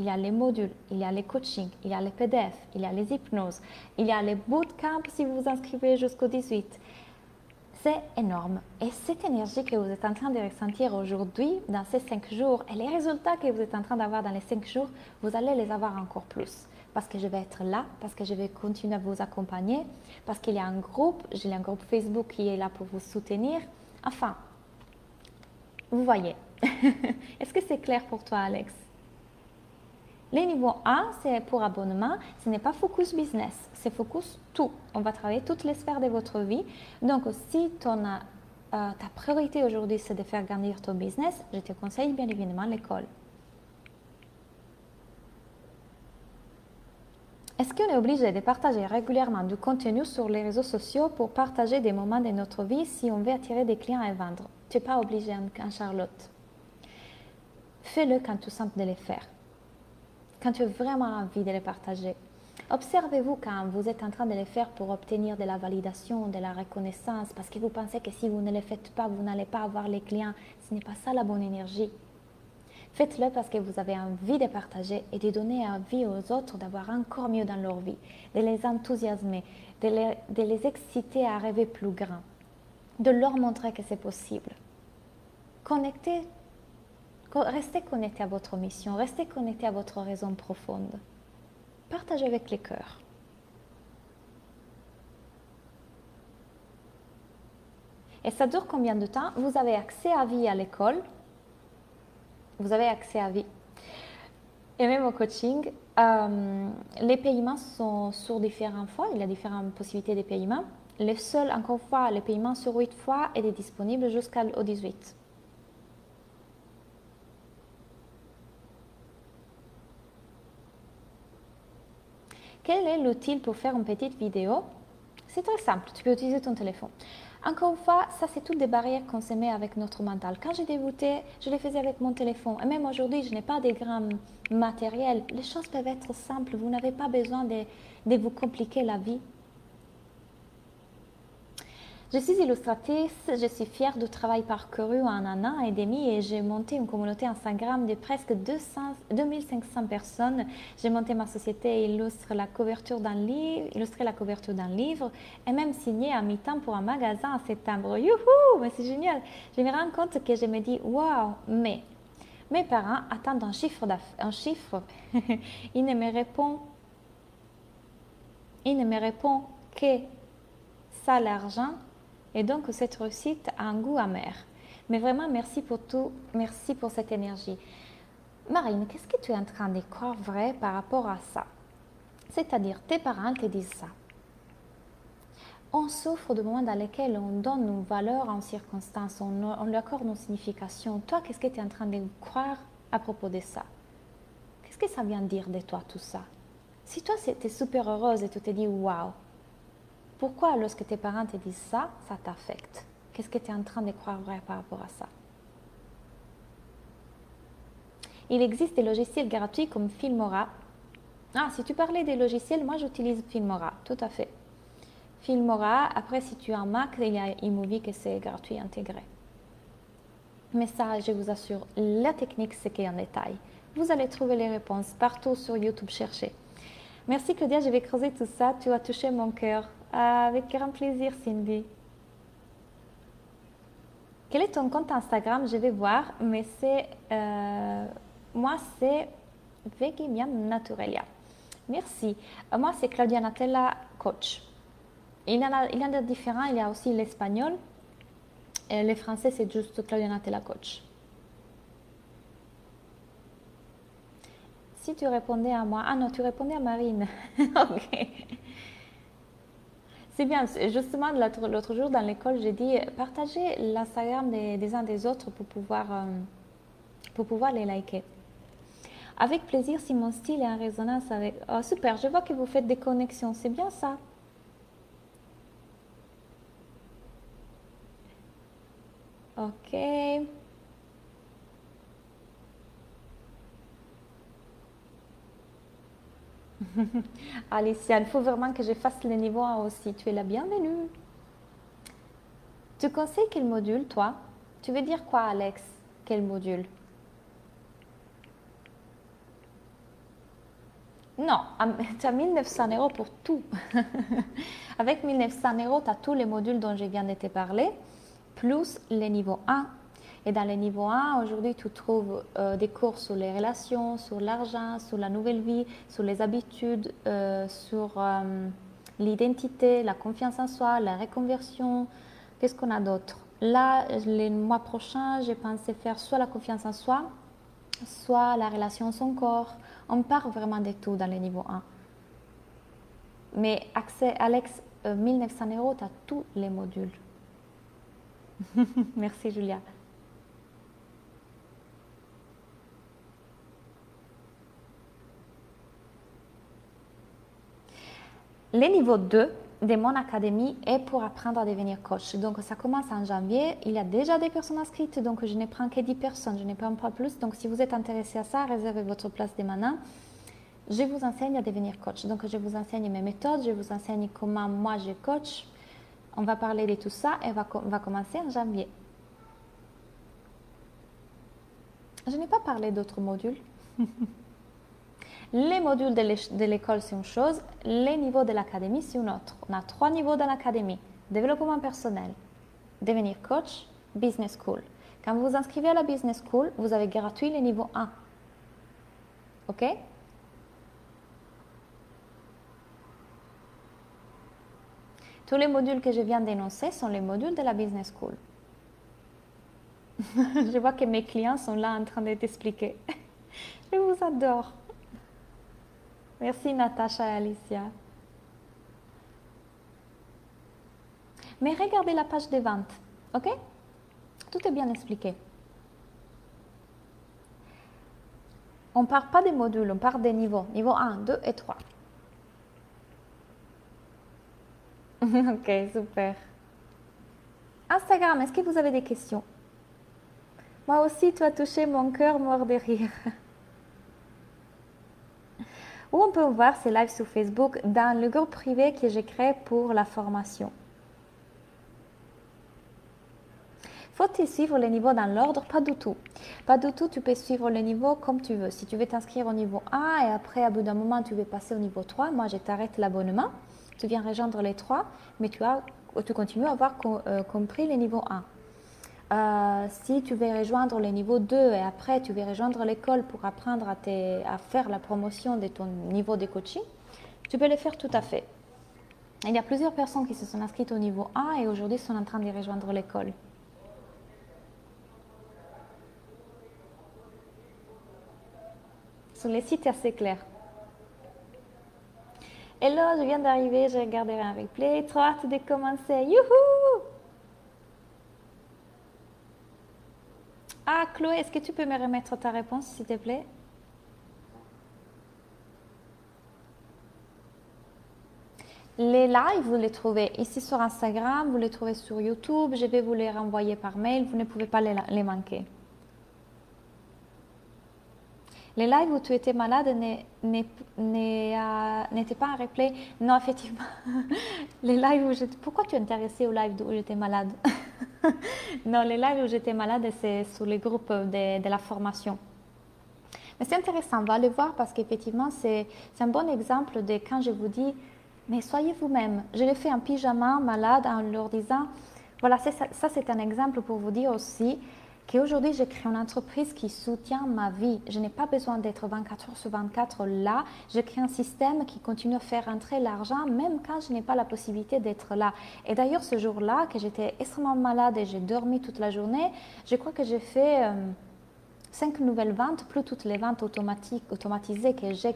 Il y a les modules, il y a les coachings, il y a les PDF, il y a les hypnoses, il y a les bootcamps si vous vous inscrivez jusqu'au 18. C'est énorme. Et cette énergie que vous êtes en train de ressentir aujourd'hui, dans ces 5 jours, et les résultats que vous êtes en train d'avoir dans les 5 jours, vous allez les avoir encore plus. Parce que je vais être là, parce que je vais continuer à vous accompagner, parce qu'il y a un groupe, j'ai un groupe Facebook qui est là pour vous soutenir. Enfin, vous voyez. Est-ce que c'est clair pour toi, Alex? Le niveau 1, c'est pour abonnement. Ce n'est pas focus business, c'est focus tout. On va travailler toutes les sphères de votre vie. Donc, si ta priorité aujourd'hui, c'est de faire grandir ton business, je te conseille bien évidemment l'école. Est-ce qu'on est obligé de partager régulièrement du contenu sur les réseaux sociaux pour partager des moments de notre vie si on veut attirer des clients et vendre? Tu n'es pas obligé, en Charlotte. Fais-le quand tu sens de les faire. Quand tu as vraiment envie de les partager. Observez-vous quand vous êtes en train de les faire pour obtenir de la validation, de la reconnaissance, parce que vous pensez que si vous ne les faites pas, vous n'allez pas avoir les clients. Ce n'est pas ça la bonne énergie. Faites-le parce que vous avez envie de partager et de donner envie aux autres d'avoir encore mieux dans leur vie, de les enthousiasmer, de les exciter à rêver plus grand, de leur montrer que c'est possible. Restez connecté à votre mission, restez connecté à votre raison profonde. Partagez avec les cœurs. Et ça dure combien de temps? Vous avez accès à vie à l'école. Vous avez accès à vie. Et même au coaching, les paiements sont sur différentes fois. Il y a différentes possibilités de paiement. Encore une fois, le paiement sur 8 fois est disponible jusqu'au 18. Quel est l'outil pour faire une petite vidéo? C'est très simple, tu peux utiliser ton téléphone. Encore une fois, ça c'est toutes des barrières qu'on se met avec notre mental. Quand j'ai débuté, je les faisais avec mon téléphone. Et même aujourd'hui, je n'ai pas de grands matériels. Les choses peuvent être simples, vous n'avez pas besoin de vous compliquer la vie. Je suis illustratrice, je suis fière du travail parcouru en 1 an et demi et j'ai monté une communauté Instagram de presque 2500 personnes. J'ai monté ma société illustre la couverture d'un livre et même signé à mi-temps pour un magasin en septembre. Youhou, mais c'est génial. Je me rends compte que je me dis waouh, mais mes parents attendent un chiffre. Ils ne me répondent que ça, l'argent. Et donc, cette réussite a un goût amer. Mais vraiment, merci pour tout. Merci pour cette énergie. Marine, qu'est-ce que tu es en train de croire vrai par rapport à ça? C'est-à-dire, tes parents te disent ça. On souffre de moments dans lesquels on donne nos valeurs en circonstances, on lui accorde nos significations. Toi, qu'est-ce que tu es en train de croire à propos de ça? Qu'est-ce que ça vient dire de toi, tout ça? Si toi, tu es super heureuse et tu te dis, waouh, pourquoi lorsque tes parents te disent ça, ça t'affecte? Qu'est-ce que tu es en train de croire vrai par rapport à ça? Il existe des logiciels gratuits comme Filmora. Ah, si tu parlais des logiciels, moi j'utilise Filmora, tout à fait. Filmora, après si tu as un Mac, il y a iMovie que c'est gratuit intégré. Mais ça, je vous assure, la technique, c'est qu'en détail. Vous allez trouver les réponses partout sur YouTube, cherchez. Merci Claudia, je vais creuser tout ça, tu as touché mon cœur. Avec grand plaisir Cindy. Quel est ton compte Instagram? Je vais voir, mais c'est... moi, c'est Vegimiam Naturelia. Merci. Moi, c'est Claudia Natella, coach. Il y en a différents. Il y a aussi l'espagnol. Le français, c'est juste Claudia Natella, coach. Si tu répondais à moi... Ah non, tu répondais à Marine. Ok. C'est bien. Justement, l'autre jour, dans l'école, j'ai dit partagez l'Instagram des uns des autres pour pouvoir les liker. Avec plaisir, si mon style est en résonance avec... Oh, super, je vois que vous faites des connexions. C'est bien ça. Ok. Alicia, il faut vraiment que je fasse le niveau 1 aussi. Tu es la bienvenue. Tu conseilles quel module, toi? Tu veux dire quoi, Alex? Quel module? Non, tu as 1900 euros pour tout. Avec 1900 euros, tu as tous les modules dont je viens de te parler, plus les niveaux 1. Et dans les niveaux 1, aujourd'hui, tu trouves des cours sur les relations, sur l'argent, sur la nouvelle vie, sur les habitudes, sur l'identité, la confiance en soi, la reconversion. Qu'est-ce qu'on a d'autre? Là, le mois prochain, j'ai pensé faire soit la confiance en soi, soit la relation à son corps. On parle vraiment de tout dans le niveau 1. Mais accès, Alex, 1900 euros, tu as tous les modules. Merci Julia. Le niveau 2 de mon académie est pour apprendre à devenir coach. Donc ça commence en janvier. Il y a déjà des personnes inscrites, donc je ne prends que 10 personnes, je ne prends pas plus. Donc si vous êtes intéressé à ça, réservez votre place dès maintenant. Je vous enseigne à devenir coach. Donc je vous enseigne mes méthodes, je vous enseigne comment moi je coach. On va parler de tout ça et on va commencer en janvier. Je n'ai pas parlé d'autres modules. Les modules de l'école, c'est une chose. Les niveaux de l'académie, c'est une autre. On a 3 niveaux dans l'académie. Développement personnel, devenir coach, business school. Quand vous vous inscrivez à la business school, vous avez gratuit le niveau 1. OK? Tous les modules que je viens d'énoncer sont les modules de la business school. Je vois que mes clients sont là en train de t'expliquer. Je vous adore. Merci Natacha et Alicia. Mais regardez la page des ventes, ok? Tout est bien expliqué. On ne part pas des modules, on part des niveaux. Niveau 1, 2 et 3. Ok, super. Instagram, est-ce que vous avez des questions? Moi aussi, tu as touché mon cœur mort de rire. Où on peut voir ces lives sur Facebook dans le groupe privé que j'ai créé pour la formation. Faut-il suivre les niveaux dans l'ordre? Pas du tout. Pas du tout, tu peux suivre les niveaux comme tu veux. Si tu veux t'inscrire au niveau 1 et après, à bout d'un moment, tu veux passer au niveau 3, moi, je t'arrête l'abonnement. Tu viens rejoindre les 3, mais tu continues à avoir compris les niveaux 1. Si tu veux rejoindre les niveaux 2 et après, tu veux rejoindre l'école pour apprendre à faire la promotion de ton niveau de coaching, tu peux le faire tout à fait. Il y a plusieurs personnes qui se sont inscrites au niveau 1 et aujourd'hui sont en train de rejoindre l'école. Sur les sites, c'est assez clair. Hello, je viens d'arriver, je regarderai un replay. Trop hâte de commencer. Youhou! Ah, Chloé, est-ce que tu peux me remettre ta réponse, s'il te plaît? Les lives, vous les trouvez ici sur Instagram, vous les trouvez sur YouTube, je vais vous les renvoyer par mail, vous ne pouvez pas les manquer. Les lives où tu étais malade n'étaient pas un replay. Non, effectivement. Les lives où j'étais... Pourquoi tu es intéressé aux lives où j'étais malade? Non, les lives où j'étais malade, c'est sur les groupes de la formation. Mais c'est intéressant, on va aller voir parce qu'effectivement, c'est un bon exemple de quand je vous dis, mais soyez vous-même. Je l'ai fait en pyjama, malade, en leur disant, voilà, ça c'est un exemple pour vous dire aussi qu'aujourd'hui, j'ai créé une entreprise qui soutient ma vie. Je n'ai pas besoin d'être 24 heures sur 24 là. Je crée un système qui continue à faire entrer l'argent, même quand je n'ai pas la possibilité d'être là. Et d'ailleurs, ce jour-là, que j'étais extrêmement malade et j'ai dormi toute la journée, je crois que j'ai fait 5 nouvelles ventes, plus toutes les ventes automatisées que j'ai,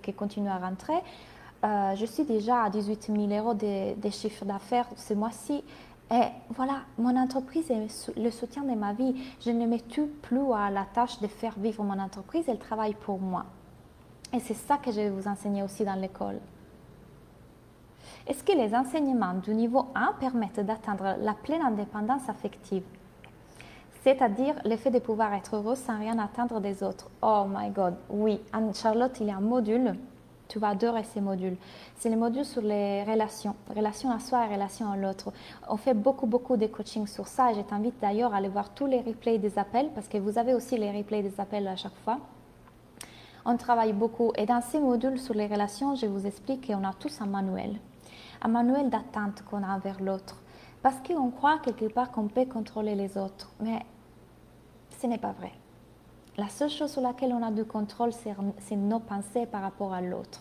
qui continuent à rentrer. Je suis déjà à 18 000 € de chiffre d'affaires ce mois-ci. Et voilà, mon entreprise est le soutien de ma vie. Je ne me tue plus à la tâche de faire vivre mon entreprise, elle travaille pour moi. Et c'est ça que je vais vous enseigner aussi dans l'école. Est-ce que les enseignements du niveau 1 permettent d'atteindre la pleine indépendance affective? C'est-à-dire le fait de pouvoir être heureux sans rien attendre des autres. Oh my God, oui. En Charlotte, il y a un module. Tu vas adorer ces modules. C'est les modules sur les relations à soi et relations à l'autre. On fait beaucoup de coaching sur ça et je t'invite d'ailleurs à aller voir tous les replays des appels parce que vous avez aussi les replays des appels à chaque fois. On travaille beaucoup et dans ces modules sur les relations, je vous explique qu'on a tous un manuel d'attente qu'on a envers l'autre. Parce qu'on croit quelque part qu'on peut contrôler les autres, mais ce n'est pas vrai. La seule chose sur laquelle on a du contrôle, c'est nos pensées par rapport à l'autre.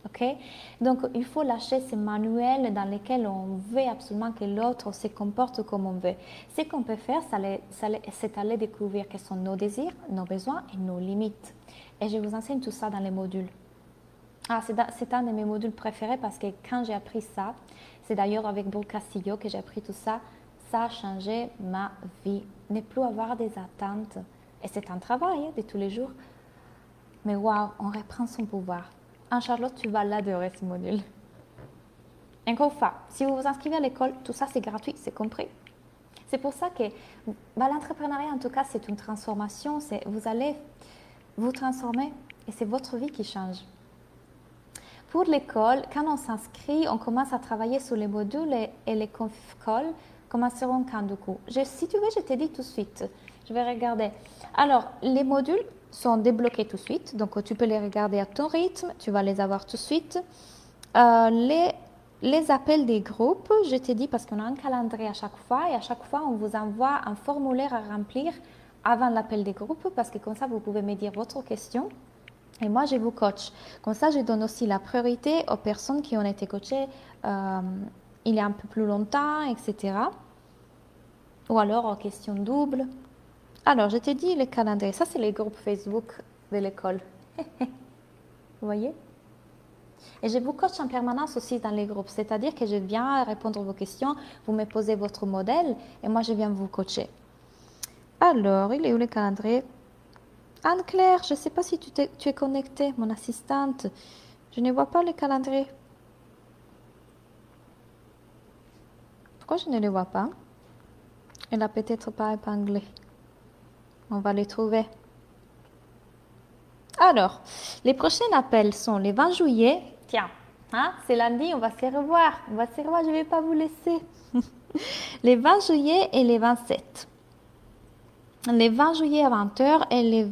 Okay? Donc, il faut lâcher ces manuels dans lesquels on veut absolument que l'autre se comporte comme on veut. Ce qu'on peut faire, c'est aller découvrir quels sont nos désirs, nos besoins et nos limites. Et je vous enseigne tout ça dans les modules. Ah, c'est un de mes modules préférés parce que quand j'ai appris ça, c'est d'ailleurs avec Brooke Castillo que j'ai appris tout ça, ça a changé ma vie. Ne plus avoir des attentes. Et c'est un travail de tous les jours. Mais waouh, on reprend son pouvoir. En Charlotte, tu vas l'adorer ce module. Encore une fois, si vous vous inscrivez à l'école, tout ça c'est gratuit, c'est compris. C'est pour ça que l'entrepreneuriat, en tout cas, c'est une transformation. Vous allez vous transformer et c'est votre vie qui change. Pour l'école, quand on s'inscrit, on commence à travailler sur les modules et les conf-calls commenceront quand du coup. Si tu veux, je te dis tout de suite. Je vais regarder. Alors, les modules sont débloqués tout de suite. Donc, tu peux les regarder à ton rythme. Tu vas les avoir tout de suite. Les appels des groupes, je t'ai dit parce qu'on a un calendrier à chaque fois. Et à chaque fois, on vous envoie un formulaire à remplir avant l'appel des groupes. Parce que comme ça, vous pouvez me dire votre question. Et moi, je vous coach. Comme ça, je donne aussi la priorité aux personnes qui ont été coachées il y a un peu plus longtemps, etc. Ou alors aux questions doubles. Alors, je t'ai dit le calendrier. Ça, c'est les groupes Facebook de l'école. Vous voyez? Et je vous coach en permanence aussi dans les groupes. C'est-à-dire que je viens répondre à vos questions, vous me posez votre modèle et moi, je viens vous coacher. Alors, il est où le calendrier? Anne-Claire, je ne sais pas si tu es connectée, mon assistante. Je ne vois pas le calendrier. Pourquoi je ne le vois pas? Elle n'a peut-être pas épinglé. On va les trouver. Alors, les prochains appels sont les 20 juillet. Tiens, hein, c'est lundi, on va se revoir. Je ne vais pas vous laisser. Les 20 juillet et les 27. Les 20 juillet à 20h et les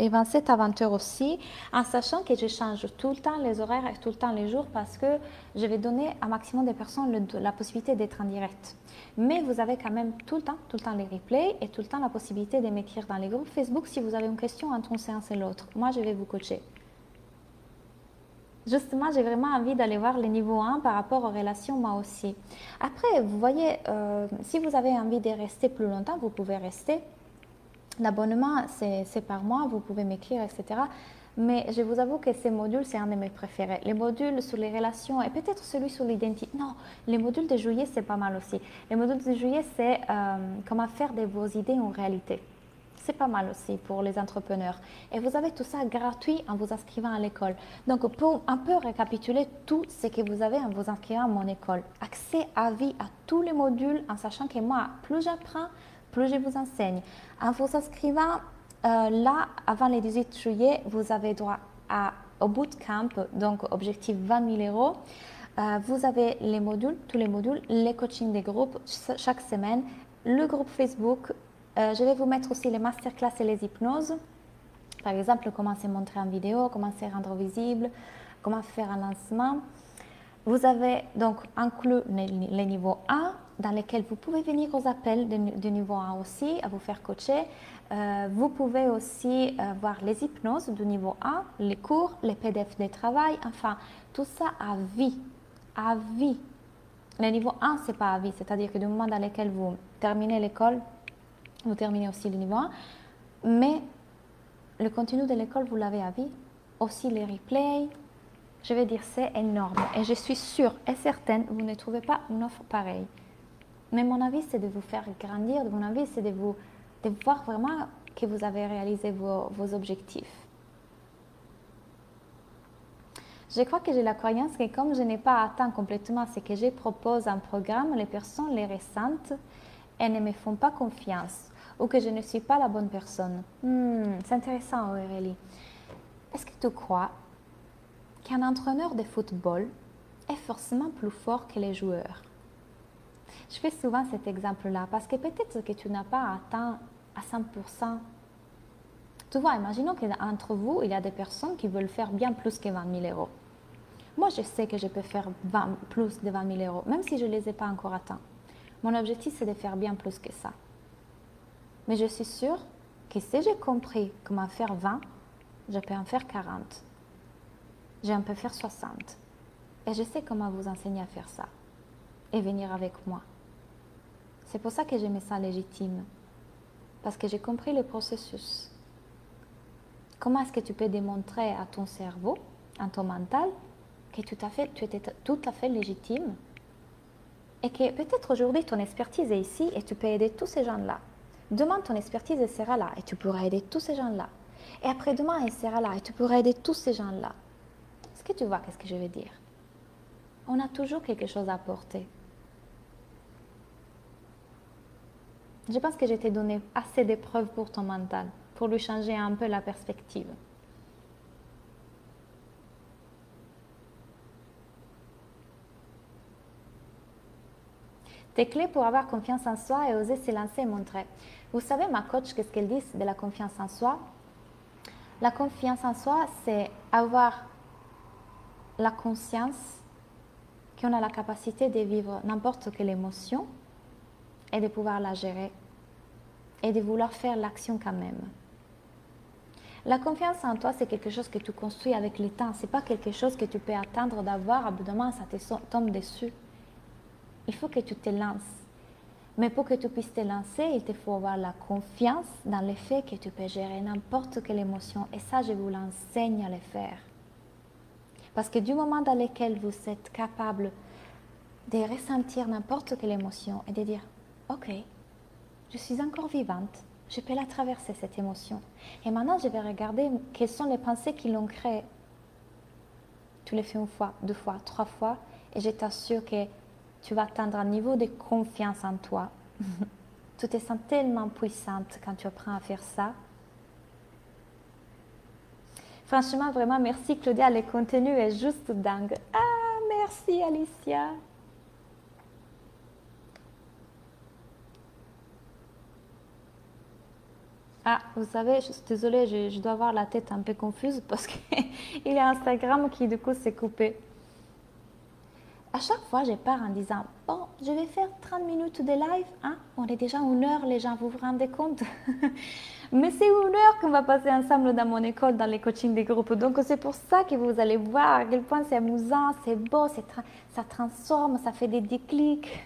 27 à 20h aussi, en sachant que je change tout le temps les horaires et tout le temps les jours parce que je vais donner à un maximum de personnes la possibilité d'être en direct. Mais vous avez quand même tout le temps les replays et tout le temps la possibilité de m'écrire dans les groupes Facebook si vous avez une question entre une séance et l'autre. Moi, je vais vous coacher. Justement, j'ai vraiment envie d'aller voir les niveaux 1 par rapport aux relations, moi aussi. Après, vous voyez, si vous avez envie de rester plus longtemps, vous pouvez rester. L'abonnement, c'est par mois, vous pouvez m'écrire, etc. Mais je vous avoue que ces modules, c'est un de mes préférés. Les modules sur les relations et peut-être celui sur l'identité. Non, les modules de juillet, c'est pas mal aussi. Les modules de juillet, c'est comment faire de vos idées en réalité. c'est pas mal aussi pour les entrepreneurs. Et vous avez tout ça gratuit en vous inscrivant à l'école. Donc, pour un peu récapituler tout ce que vous avez en vous inscrivant à mon école, accès à vie à tous les modules en sachant que moi, plus j'apprends, plus je vous enseigne. En vous inscrivant là, avant le 18 juillet, vous avez droit au bootcamp, donc objectif 20 000 euros. Vous avez les modules, tous les modules, les coachings des groupes chaque semaine, le groupe Facebook. Je vais vous mettre aussi les masterclass et les hypnoses. Par exemple, comment se montrer en vidéo, comment se rendre visible, comment faire un lancement. Vous avez donc inclus les niveaux 1 dans lesquels vous pouvez venir aux appels du niveau 1 aussi, à vous faire coacher. Vous pouvez aussi voir les hypnoses du niveau 1, les cours, les PDF de travail, enfin, tout ça à vie. À vie. Le niveau 1, ce n'est pas à vie, c'est-à-dire que du moment dans lequel vous terminez l'école, vous terminez aussi le niveau 1, mais le contenu de l'école, vous l'avez à vie. Aussi les replays, je vais dire, c'est énorme. Et je suis sûre et certaine, vous ne trouvez pas une offre pareille. Mais mon avis, c'est de vous faire grandir. Mon avis, c'est de voir vraiment que vous avez réalisé vos objectifs. Je crois que j'ai la croyance que comme je n'ai pas atteint complètement ce que je propose en programme, les personnes les ressentent et ne me font pas confiance ou que je ne suis pas la bonne personne. C'est intéressant, Aurélie. Est-ce que tu crois qu'un entraîneur de football est forcément plus fort que les joueurs? Je fais souvent cet exemple-là parce que peut-être que tu n'as pas atteint à 100%. Tu vois, imaginons qu'entre vous, il y a des personnes qui veulent faire bien plus que 20 000 euros. Moi, je sais que je peux faire plus de 20 000 euros, même si je ne les ai pas encore atteints. Mon objectif, c'est de faire bien plus que ça. Mais je suis sûre que si j'ai compris comment faire 20, je peux en faire 40. Je peux faire 60. Et je sais comment vous enseigner à faire ça. Et venir avec moi. C'est pour ça que je me sens légitime. Parce que j'ai compris le processus. Comment est-ce que tu peux démontrer à ton cerveau, à ton mental, que tu étais tout à fait légitime et que peut-être aujourd'hui ton expertise est ici et tu peux aider tous ces gens-là. Demain, ton expertise sera là et tu pourras aider tous ces gens-là. Et après-demain, elle sera là et tu pourras aider tous ces gens-là. Est-ce que tu vois qu'est-ce que je veux dire? On a toujours quelque chose à apporter. Je pense que je t'ai donné assez d'épreuves pour ton mental, pour lui changer un peu la perspective. Tes clés pour avoir confiance en soi et oser se lancer et montrer. Vous savez, ma coach, qu'est-ce qu'elle dit de la confiance en soi? La confiance en soi, c'est avoir la conscience qu'on a la capacité de vivre n'importe quelle émotion et de pouvoir la gérer et de vouloir faire l'action quand même. La confiance en toi, c'est quelque chose que tu construis avec le temps. Ce n'est pas quelque chose que tu peux attendre d'avoir, évidemment, ça te tombe dessus. Il faut que tu te lances. Mais pour que tu puisses te lancer, il te faut avoir la confiance dans le fait que tu peux gérer n'importe quelle émotion. Et ça, je vous l'enseigne à le faire. Parce que du moment dans lequel vous êtes capable de ressentir n'importe quelle émotion et de dire « Ok, je suis encore vivante, je peux la traverser cette émotion. Et maintenant, je vais regarder quelles sont les pensées qui l'ont créée. » Tu le fais une fois, 2 fois, 3 fois et je t'assure que tu vas atteindre un niveau de confiance en toi. Tu te sens tellement puissante quand tu apprends à faire ça. Franchement, vraiment, merci Claudia. Le contenu est juste dingue. Ah, merci Alicia. Ah, vous savez, je suis désolée, je dois avoir la tête un peu confuse parce qu'il y a Instagram qui du coup s'est coupé. À chaque fois, je pars en disant « Bon, je vais faire 30 minutes de live. Hein? On est déjà 1 heure, les gens, vous vous rendez compte ?» Mais c'est 1 heure qu'on va passer ensemble dans mon école, dans les coachings des groupes. Donc, c'est pour ça que vous allez voir à quel point c'est amusant, c'est beau, ça transforme, ça fait des déclics.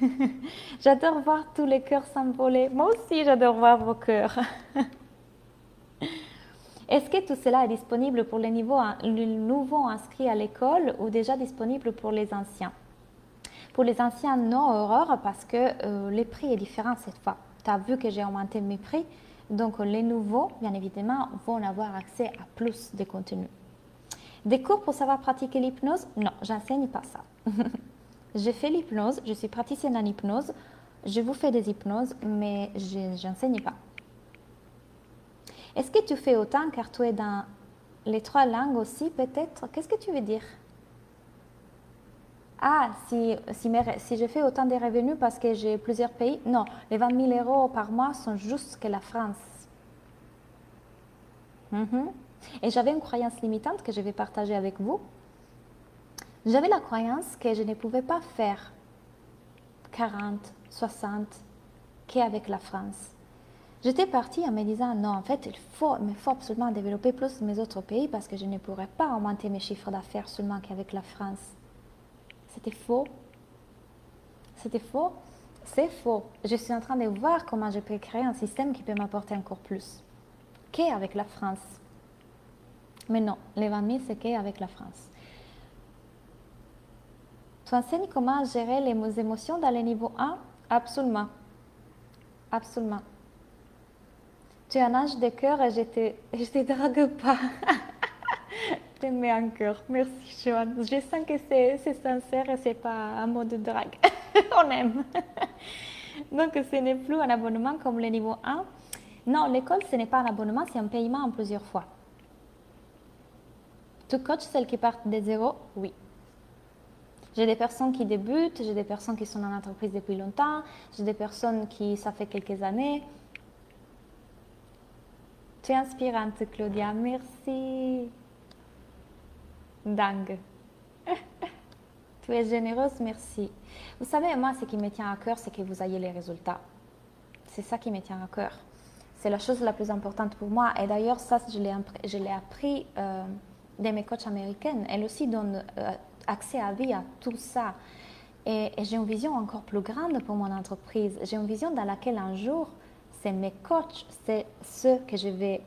J'adore voir tous les cœurs s'envoler. Moi aussi, j'adore voir vos cœurs. Est-ce que tout cela est disponible pour les nouveaux inscrits à l'école ou déjà disponible pour les anciens? Pour les anciens, non, Aurore, parce que le prix est différent cette fois. Tu as vu que j'ai augmenté mes prix, Donc, les nouveaux, bien évidemment, vont avoir accès à plus de contenu. Des cours pour savoir pratiquer l'hypnose? Non, j'enseigne pas ça. J'ai fait l'hypnose, je suis praticienne en hypnose, je vous fais des hypnoses, mais je n'enseigne pas. Est-ce que tu fais autant car tu es dans les 3 langues aussi, peut-être? Qu'est-ce que tu veux dire? Ah, si je fais autant de revenus parce que j'ai plusieurs pays? Non, les 20 000 euros par mois sont juste que la France. Et j'avais une croyance limitante que je vais partager avec vous. J'avais la croyance que je ne pouvais pas faire 40, 60 qu'avec la France. J'étais partie en me disant non, en fait, il faut absolument développer plus mes autres pays parce que je ne pourrais pas augmenter mes chiffres d'affaires seulement qu'avec la France. C'était faux. C'était faux. C'est faux. Je suis en train de voir comment je peux créer un système qui peut m'apporter encore plus qu'avec la France. Mais non, les 20 000, c'est qu'avec la France. Tu enseignes comment gérer les émotions dans le niveau 1? Absolument. Absolument. Tu es un ange de cœur et je te drague pas. Je te mets en cœur. Merci, Joanne. Je sens que c'est sincère et c'est pas un mot de drague. On aime. Donc, ce n'est plus un abonnement comme le niveau 1. Non, l'école, ce n'est pas un abonnement, c'est un paiement en plusieurs fois. Tu coaches celles qui partent de zéro? Oui. J'ai des personnes qui débutent, j'ai des personnes qui sont en entreprise depuis longtemps, j'ai des personnes qui, ça fait quelques années. Tu es inspirante, Claudia. Merci. Dingue. Tu es généreuse, merci. Vous savez, moi, ce qui me tient à cœur, c'est que vous ayez les résultats. C'est ça qui me tient à cœur. C'est la chose la plus importante pour moi. Et d'ailleurs, ça, je l'ai appris de mes coachs américaines. Elles aussi donnent accès à vie à tout ça. Et j'ai une vision encore plus grande pour mon entreprise. J'ai une vision dans laquelle un jour, c'est mes coachs, c'est ceux que je vais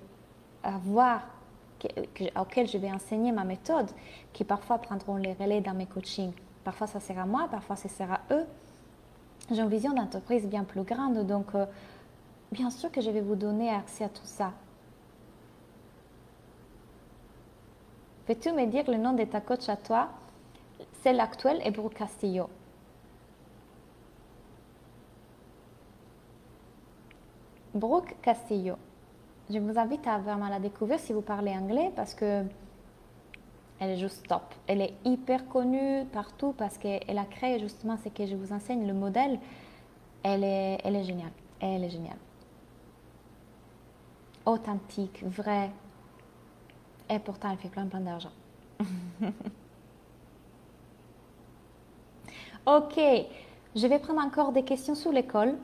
avoir, auxquels je vais enseigner ma méthode, qui parfois prendront les relais dans mes coachings. Parfois, ça sera moi, parfois, ce sera eux. J'ai une vision d'entreprise bien plus grande, donc bien sûr que je vais vous donner accès à tout ça. Peux-tu me dire le nom de ta coach à toi? Celle actuelle est Brooke Castillo. Brooke Castillo. Je vous invite à vraiment la découvrir si vous parlez anglais parce que elle est juste top. Elle est hyper connue partout parce qu'elle a créé justement ce que je vous enseigne, le modèle. Elle est géniale. Elle est géniale. Authentique, vraie. Et pourtant, elle fait plein d'argent. Ok, je vais prendre encore des questions sur l'école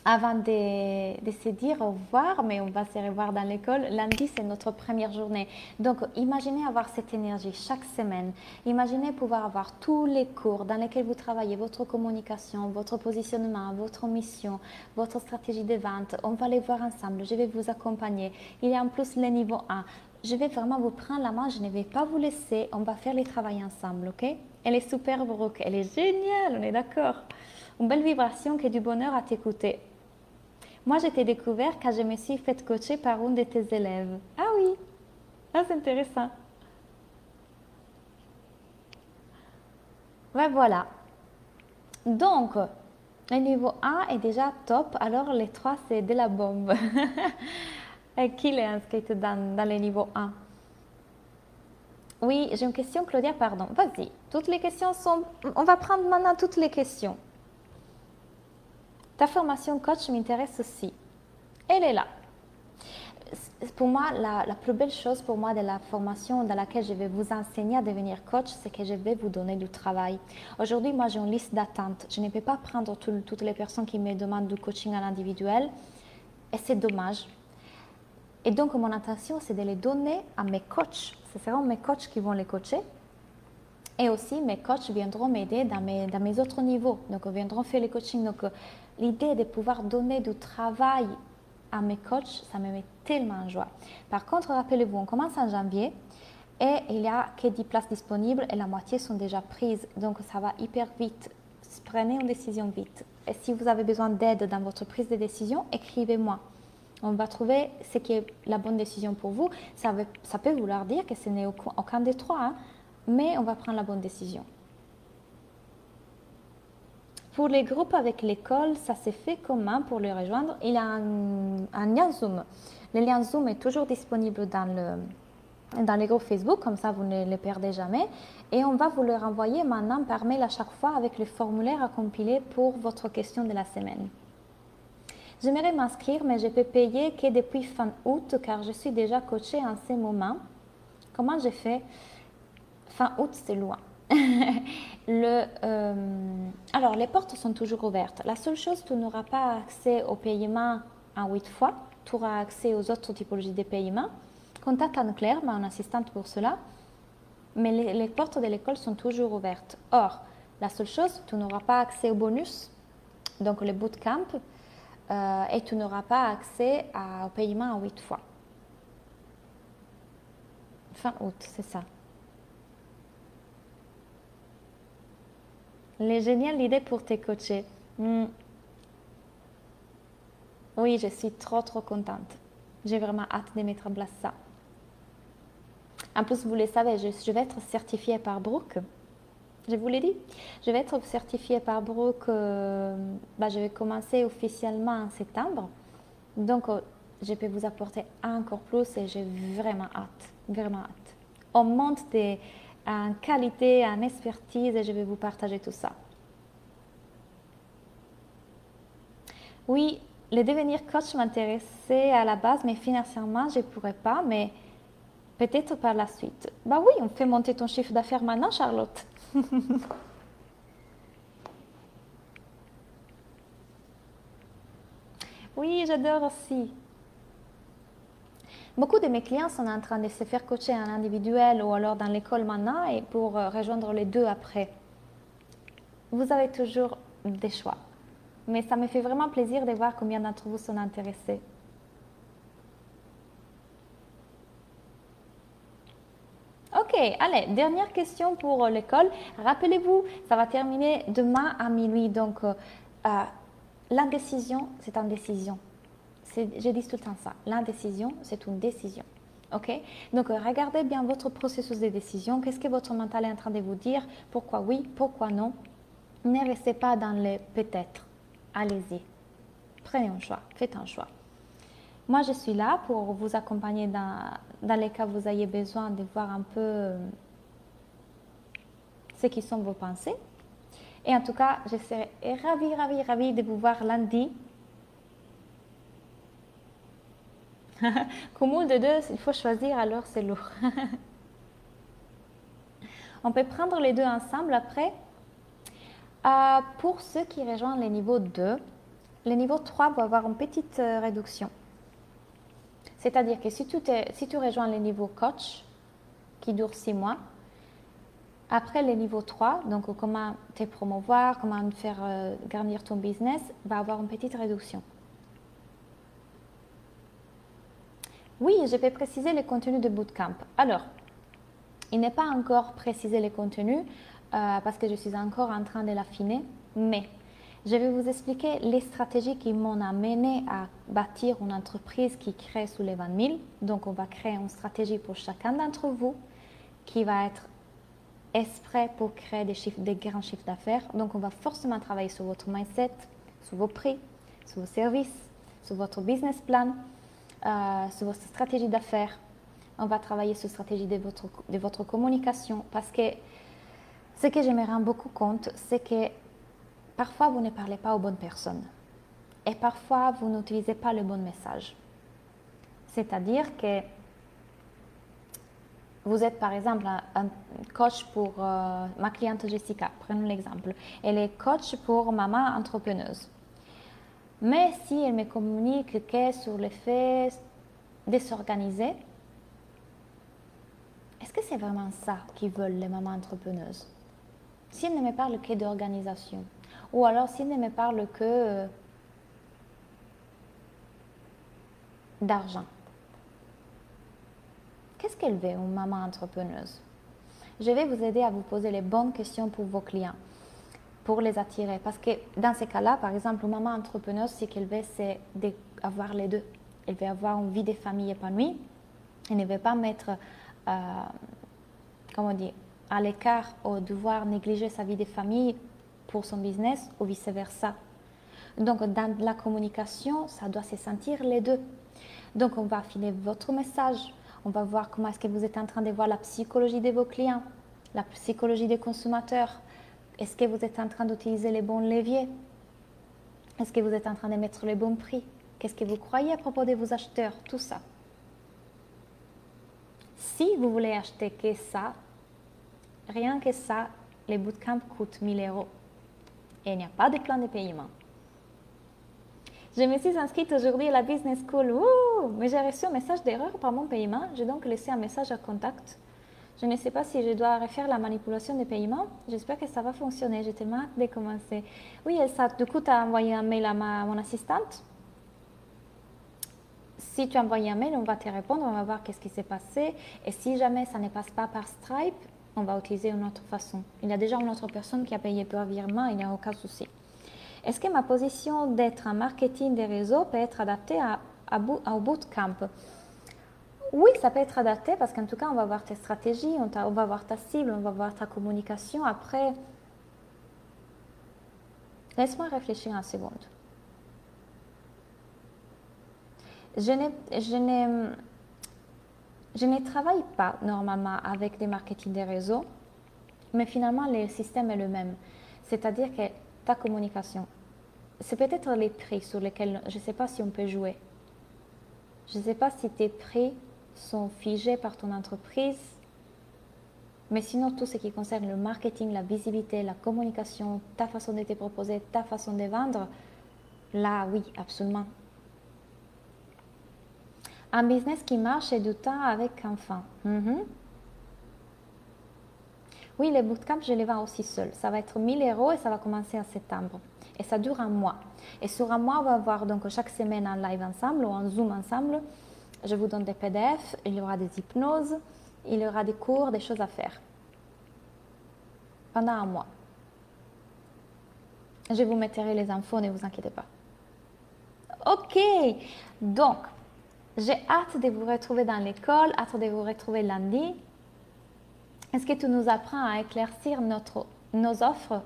avant de se dire au revoir, mais on va se revoir dans l'école. Lundi, c'est notre première journée. Donc, imaginez avoir cette énergie chaque semaine. Imaginez pouvoir avoir tous les cours dans lesquels vous travaillez, votre communication, votre positionnement, votre mission, votre stratégie de vente. On va les voir ensemble. Je vais vous accompagner. Il y a en plus le niveau 1. Je vais vraiment vous prendre la main. Je ne vais pas vous laisser. On va faire les travaux ensemble, ok? Elle est super, Brooke. Elle est géniale, on est d'accord. Une belle vibration qui est du bonheur à t'écouter. Moi, je t'ai découvert quand je me suis fait coacher par une de tes élèves. Ah oui, ah, c'est intéressant. Ouais, voilà. Donc, le niveau 1 est déjà top. Alors, les 3, c'est de la bombe. Et qui l'est inscrite dans le niveau 1? Oui, j'ai une question, Claudia, pardon. Vas-y, toutes les questions sont... On va prendre maintenant toutes les questions. Ta formation coach m'intéresse aussi. Elle est là. Pour moi, la plus belle chose pour moi de la formation dans laquelle je vais vous enseigner à devenir coach, c'est que je vais vous donner du travail. Aujourd'hui, moi, j'ai une liste d'attente. Je ne peux pas prendre toutes les personnes qui me demandent du coaching en individuel. Et c'est dommage. Et donc, mon intention, c'est de les donner à mes coachs. Ce seront mes coachs qui vont les coacher. Et aussi, mes coachs viendront m'aider dans mes autres niveaux. Donc, ils viendront faire les coachings. Donc, l'idée de pouvoir donner du travail à mes coachs, ça me met tellement en joie. Par contre, rappelez-vous, on commence en janvier et il n'y a que 10 places disponibles et la moitié sont déjà prises. Donc, ça va hyper vite. Prenez une décision vite. Et si vous avez besoin d'aide dans votre prise de décision, écrivez-moi. On va trouver ce qui est la bonne décision pour vous. Ça peut vouloir dire que ce n'est aucun des trois, hein, mais on va prendre la bonne décision. Pour les groupes avec l'école, ça s'est fait comment pour les rejoindre? Il y a un lien Zoom. Le lien Zoom est toujours disponible dans les groupes Facebook, comme ça vous ne les perdez jamais. Et on va vous le renvoyer maintenant par mail à chaque fois avec le formulaire à compiler pour votre question de la semaine. J'aimerais m'inscrire, mais je peux payer que depuis fin août car je suis déjà coachée en ce moment. Comment j'ai fait? Fin août, c'est loin. Alors, les portes sont toujours ouvertes. La seule chose, tu n'auras pas accès au paiement en 8 fois. Tu auras accès aux autres typologies de paiement. Contacte Anne-Claire, mon assistante pour cela. Mais les portes de l'école sont toujours ouvertes. Or, la seule chose, tu n'auras pas accès au bonus, donc le bootcamp, et tu n'auras pas accès au paiement en 8 fois. Fin août, c'est ça. Génial l'idée pour tes coachés. Oui, je suis trop contente. J'ai vraiment hâte de mettre en place ça. En plus, vous le savez, je vais être certifiée par Brooke. Je vous l'ai dit. Je vais être certifiée par Brooke. Je vais commencer officiellement en septembre. Donc, je peux vous apporter encore plus et j'ai vraiment hâte. Vraiment hâte. On monte en qualité, en expertise et je vais vous partager tout ça. Oui, le devenir coach m'intéressait à la base, mais financièrement, je ne pourrais pas, mais peut-être par la suite. Bah oui, on fait monter ton chiffre d'affaires maintenant, Charlotte. Oui, j'adore aussi. Beaucoup de mes clients sont en train de se faire coacher en individuel ou alors dans l'école maintenant et pour rejoindre les deux après. Vous avez toujours des choix. Mais ça me fait vraiment plaisir de voir combien d'entre vous sont intéressés. Ok, allez, dernière question pour l'école. Rappelez-vous, ça va terminer demain à minuit. Donc, l'indécision, c'est une décision. Je dis tout le temps ça. L'indécision, c'est une décision. Ok? Donc, regardez bien votre processus de décision. Qu'est-ce que votre mental est en train de vous dire? Pourquoi oui? Pourquoi non? Ne restez pas dans les peut-être. Allez-y. Prenez un choix. Faites un choix. Moi, je suis là pour vous accompagner dans les cas où vous ayez besoin de voir un peu ce qui sont vos pensées. Et en tout cas, je serai ravie de vous voir lundi. Comment de deux, il faut choisir, alors c'est lourd. On peut prendre les deux ensemble après. Pour ceux qui rejoignent les niveaux 2, le niveau 3 va avoir une petite réduction. C'est-à-dire que si tu rejoins le niveau coach, qui dure 6 mois, après le niveau 3, donc comment te promouvoir, comment faire grandir ton business, va avoir une petite réduction. Oui, je vais préciser les contenus de Bootcamp. Alors, il n'est pas encore précisé les contenus parce que je suis encore en train de l'affiner, mais je vais vous expliquer les stratégies qui m'ont amené à bâtir une entreprise qui crée sous les 20 000. Donc, on va créer une stratégie pour chacun d'entre vous qui va être exprès pour créer des grands chiffres d'affaires. Donc, on va forcément travailler sur votre mindset, sur vos prix, sur vos services, sur votre business plan, sur votre stratégie d'affaires. On va travailler sur la stratégie de votre communication parce que ce que je me rends beaucoup compte, c'est que parfois vous ne parlez pas aux bonnes personnes et parfois vous n'utilisez pas le bon message. C'est-à-dire que vous êtes par exemple un coach pour ma cliente Jessica, prenons l'exemple. Elle est coach pour maman entrepreneuse. Mais si elle me communique que sur le fait de s'organiser, est-ce que c'est vraiment ça qu'ils veulent les mamans entrepreneuses? Si elle ne me parle que d'organisation, ou alors si elle ne me parle que d'argent, qu'est-ce qu'elle veut, une maman entrepreneuse? Je vais vous aider à vous poser les bonnes questions pour vos clients, pour les attirer. Parce que dans ces cas-là, par exemple, une maman entrepreneuse, ce qu'elle veut, c'est d'avoir les deux. Elle veut avoir une vie de famille épanouie. Elle ne veut pas mettre, comment dire, à l'écart ou devoir négliger sa vie de famille pour son business ou vice-versa. Donc, dans la communication, ça doit se sentir les deux. Donc, on va affiner votre message. On va voir comment est-ce que vous êtes en train de voir la psychologie de vos clients, la psychologie des consommateurs. Est-ce que vous êtes en train d'utiliser les bons leviers? Est-ce que vous êtes en train de mettre les bons prix? Qu'est-ce que vous croyez à propos de vos acheteurs? Tout ça. Si vous voulez acheter que ça, rien que ça, les bootcamps coûtent 1 000 €. Et il n'y a pas de plan de paiement. Je me suis inscrite aujourd'hui à la Business School. Mais j'ai reçu un message d'erreur par mon paiement. J'ai donc laissé un message à contact. Je ne sais pas si je dois refaire la manipulation des paiements. J'espère que ça va fonctionner. J'ai tellement hâte de commencer. Oui, Elsa, du coup, tu as envoyé un mail à mon assistante. Si tu as envoyé un mail, on va te répondre. On va voir qu'est-ce qui s'est passé. Et si jamais ça ne passe pas par Stripe, on va utiliser une autre façon. Il y a déjà une autre personne qui a payé par virement. Il n'y a aucun souci. Est-ce que ma position d'être en marketing des réseaux peut être adaptée au bootcamp? Oui, ça peut être adapté parce qu'en tout cas, on va voir tes stratégies, on va voir ta cible, on va voir ta communication. Après, laisse-moi réfléchir une seconde. Je ne travaille pas normalement avec des marketing des réseaux, mais finalement, le système est le même. C'est-à-dire que ta communication, c'est peut-être les prix sur lesquels je ne sais pas si on peut jouer. Je ne sais pas si tes prix sont figés par ton entreprise, mais sinon tout ce qui concerne le marketing, la visibilité, la communication, ta façon de te proposer, ta façon de vendre, là oui, absolument. Un business qui marche et du temps avec enfants. Oui, les bootcamps, je les vends aussi seul. Ça va être 1 000 € et ça va commencer en septembre. Et ça dure un mois. Et sur un mois, on va avoir donc chaque semaine un live ensemble ou un Zoom ensemble. Je vous donne des PDF, il y aura des hypnoses, il y aura des cours, des choses à faire. Pendant un mois. Je vous mettrai les infos, ne vous inquiétez pas. Ok, donc, j'ai hâte de vous retrouver dans l'école, hâte de vous retrouver lundi. Est-ce que tu nous apprends à éclaircir nos offres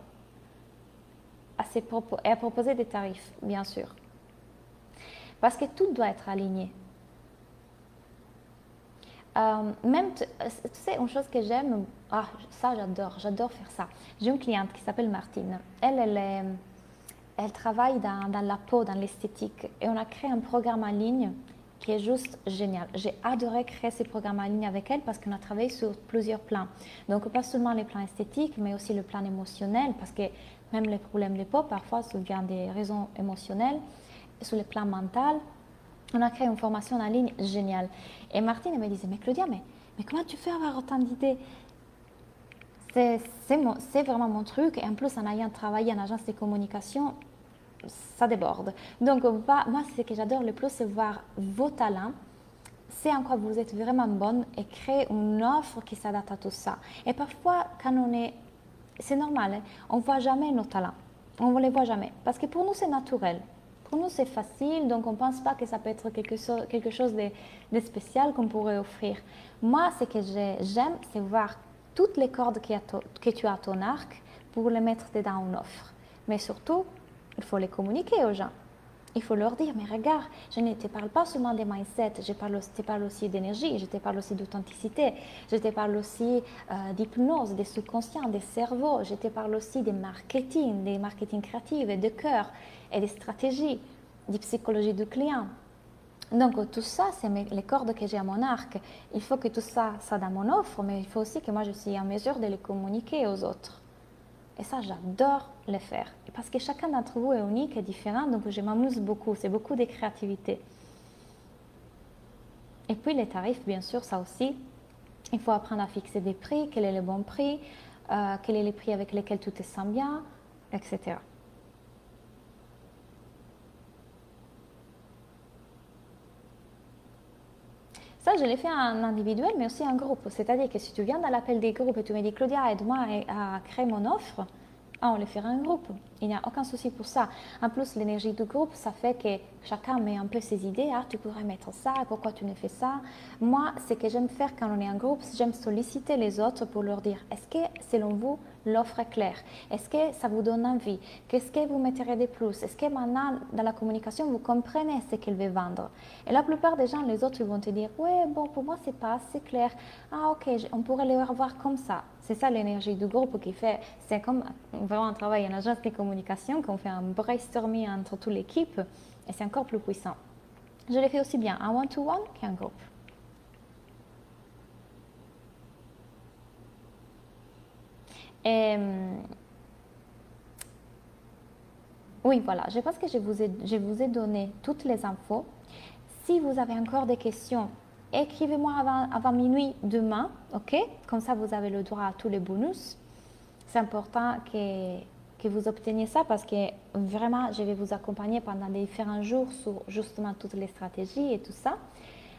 et à proposer des tarifs, bien sûr. Parce que tout doit être aligné. Même, tu sais, une chose que j'aime, ça j'adore faire ça. J'ai une cliente qui s'appelle Martine. Elle travaille dans la peau, dans l'esthétique. Et on a créé un programme en ligne qui est juste génial. J'ai adoré créer ce programme en ligne avec elle parce qu'on a travaillé sur plusieurs plans. Donc, pas seulement les plans esthétiques, mais aussi le plan émotionnel, parce que même les problèmes de peau, parfois, ça vient des raisons émotionnelles. Sur le plan mental, on a créé une formation en ligne géniale. Et Martine elle me disait, mais Claudia, mais comment tu fais avoir autant d'idées? C'est vraiment mon truc. Et en plus, en ayant travaillé en agence de communication, ça déborde. Donc, moi, ce que j'adore le plus, c'est voir vos talents, c'est en quoi vous êtes vraiment bonne et créer une offre qui s'adapte à tout ça. Et parfois, quand c'est normal, hein, on ne voit jamais nos talents. On ne les voit jamais. Parce que pour nous, c'est naturel. Pour nous, c'est facile, donc on ne pense pas que ça peut être quelque chose de spécial qu'on pourrait offrir. Moi, ce que j'aime, c'est voir toutes les cordes que tu as à ton arc pour les mettre dans une offre. Mais surtout, il faut les communiquer aux gens. Il faut leur dire, mais regarde, je ne te parle pas seulement des mindset, je te parle aussi d'énergie, je te parle aussi d'authenticité, je te parle aussi d'hypnose, des subconscients, des cerveaux, je te parle aussi des marketing créatifs et de cœur et des stratégies, des psychologies du client. Donc tout ça, c'est les cordes que j'ai à mon arc. Il faut que tout ça soit dans mon offre, mais il faut aussi que moi je sois en mesure de les communiquer aux autres. Et ça, j'adore le faire. Parce que chacun d'entre vous est unique et différent, donc je m'amuse beaucoup. C'est beaucoup de créativité. Et puis les tarifs, bien sûr, ça aussi. Il faut apprendre à fixer des prix, quel est le bon prix, quel est le prix avec lesquels tu te sens bien, etc. Ça, je l'ai fait en individuel, mais aussi en groupe. C'est-à-dire que si tu viens dans l'appel des groupes et tu me dis, Claudia, aide-moi à créer mon offre, on les fera en groupe. Il n'y a aucun souci pour ça. En plus, l'énergie du groupe, ça fait que chacun met un peu ses idées. Ah, tu pourrais mettre ça, pourquoi tu ne fais ça? Moi, ce que j'aime faire quand on est en groupe, j'aime solliciter les autres pour leur dire, est-ce que selon vous, l'offre est claire? Est-ce que ça vous donne envie? Qu'est-ce que vous mettrez de plus? Est-ce que maintenant, dans la communication, vous comprenez ce qu'elle veut vendre? Et la plupart des gens, les autres, ils vont te dire, ouais, bon, pour moi, c'est pas assez clair. Ah, ok, on pourrait les revoir comme ça. C'est ça l'énergie du groupe qui fait, c'est comme vraiment un travail en agence de communication, qu'on fait un brainstorming entre toute l'équipe et c'est encore plus puissant. Je l'ai fait aussi bien en one-to-one qu'en groupe. Et, oui, voilà, je pense que je vous ai donné toutes les infos. Si vous avez encore des questions, écrivez-moi avant minuit demain, ok? Comme ça, vous avez le droit à tous les bonus. C'est important que vous obteniez ça parce que vraiment, je vais vous accompagner pendant les différents jours sur justement toutes les stratégies et tout ça.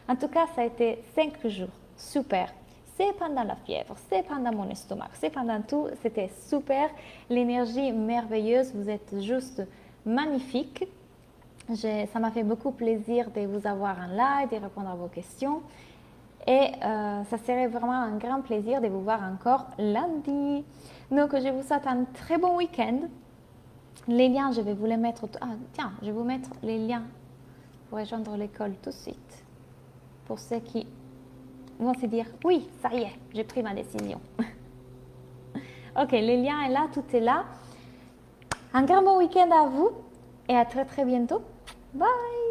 En tout cas, ça a été 5 jours. Super. C'est pendant la fièvre, c'est pendant mon estomac, c'est pendant tout. C'était super. L'énergie merveilleuse. Vous êtes juste magnifique. Ça m'a fait beaucoup plaisir de vous avoir en live, de répondre à vos questions. Et ça serait vraiment un grand plaisir de vous voir encore lundi. Donc, je vous souhaite un très bon week-end. Les liens, je vais vous les mettre. Ah, tiens, je vais vous mettre les liens pour rejoindre l'école tout de suite. Pour ceux qui vont se dire, oui, ça y est, j'ai pris ma décision. Ok, les liens est là, tout est là. Un grand bon week-end à vous et à très très bientôt. Bye!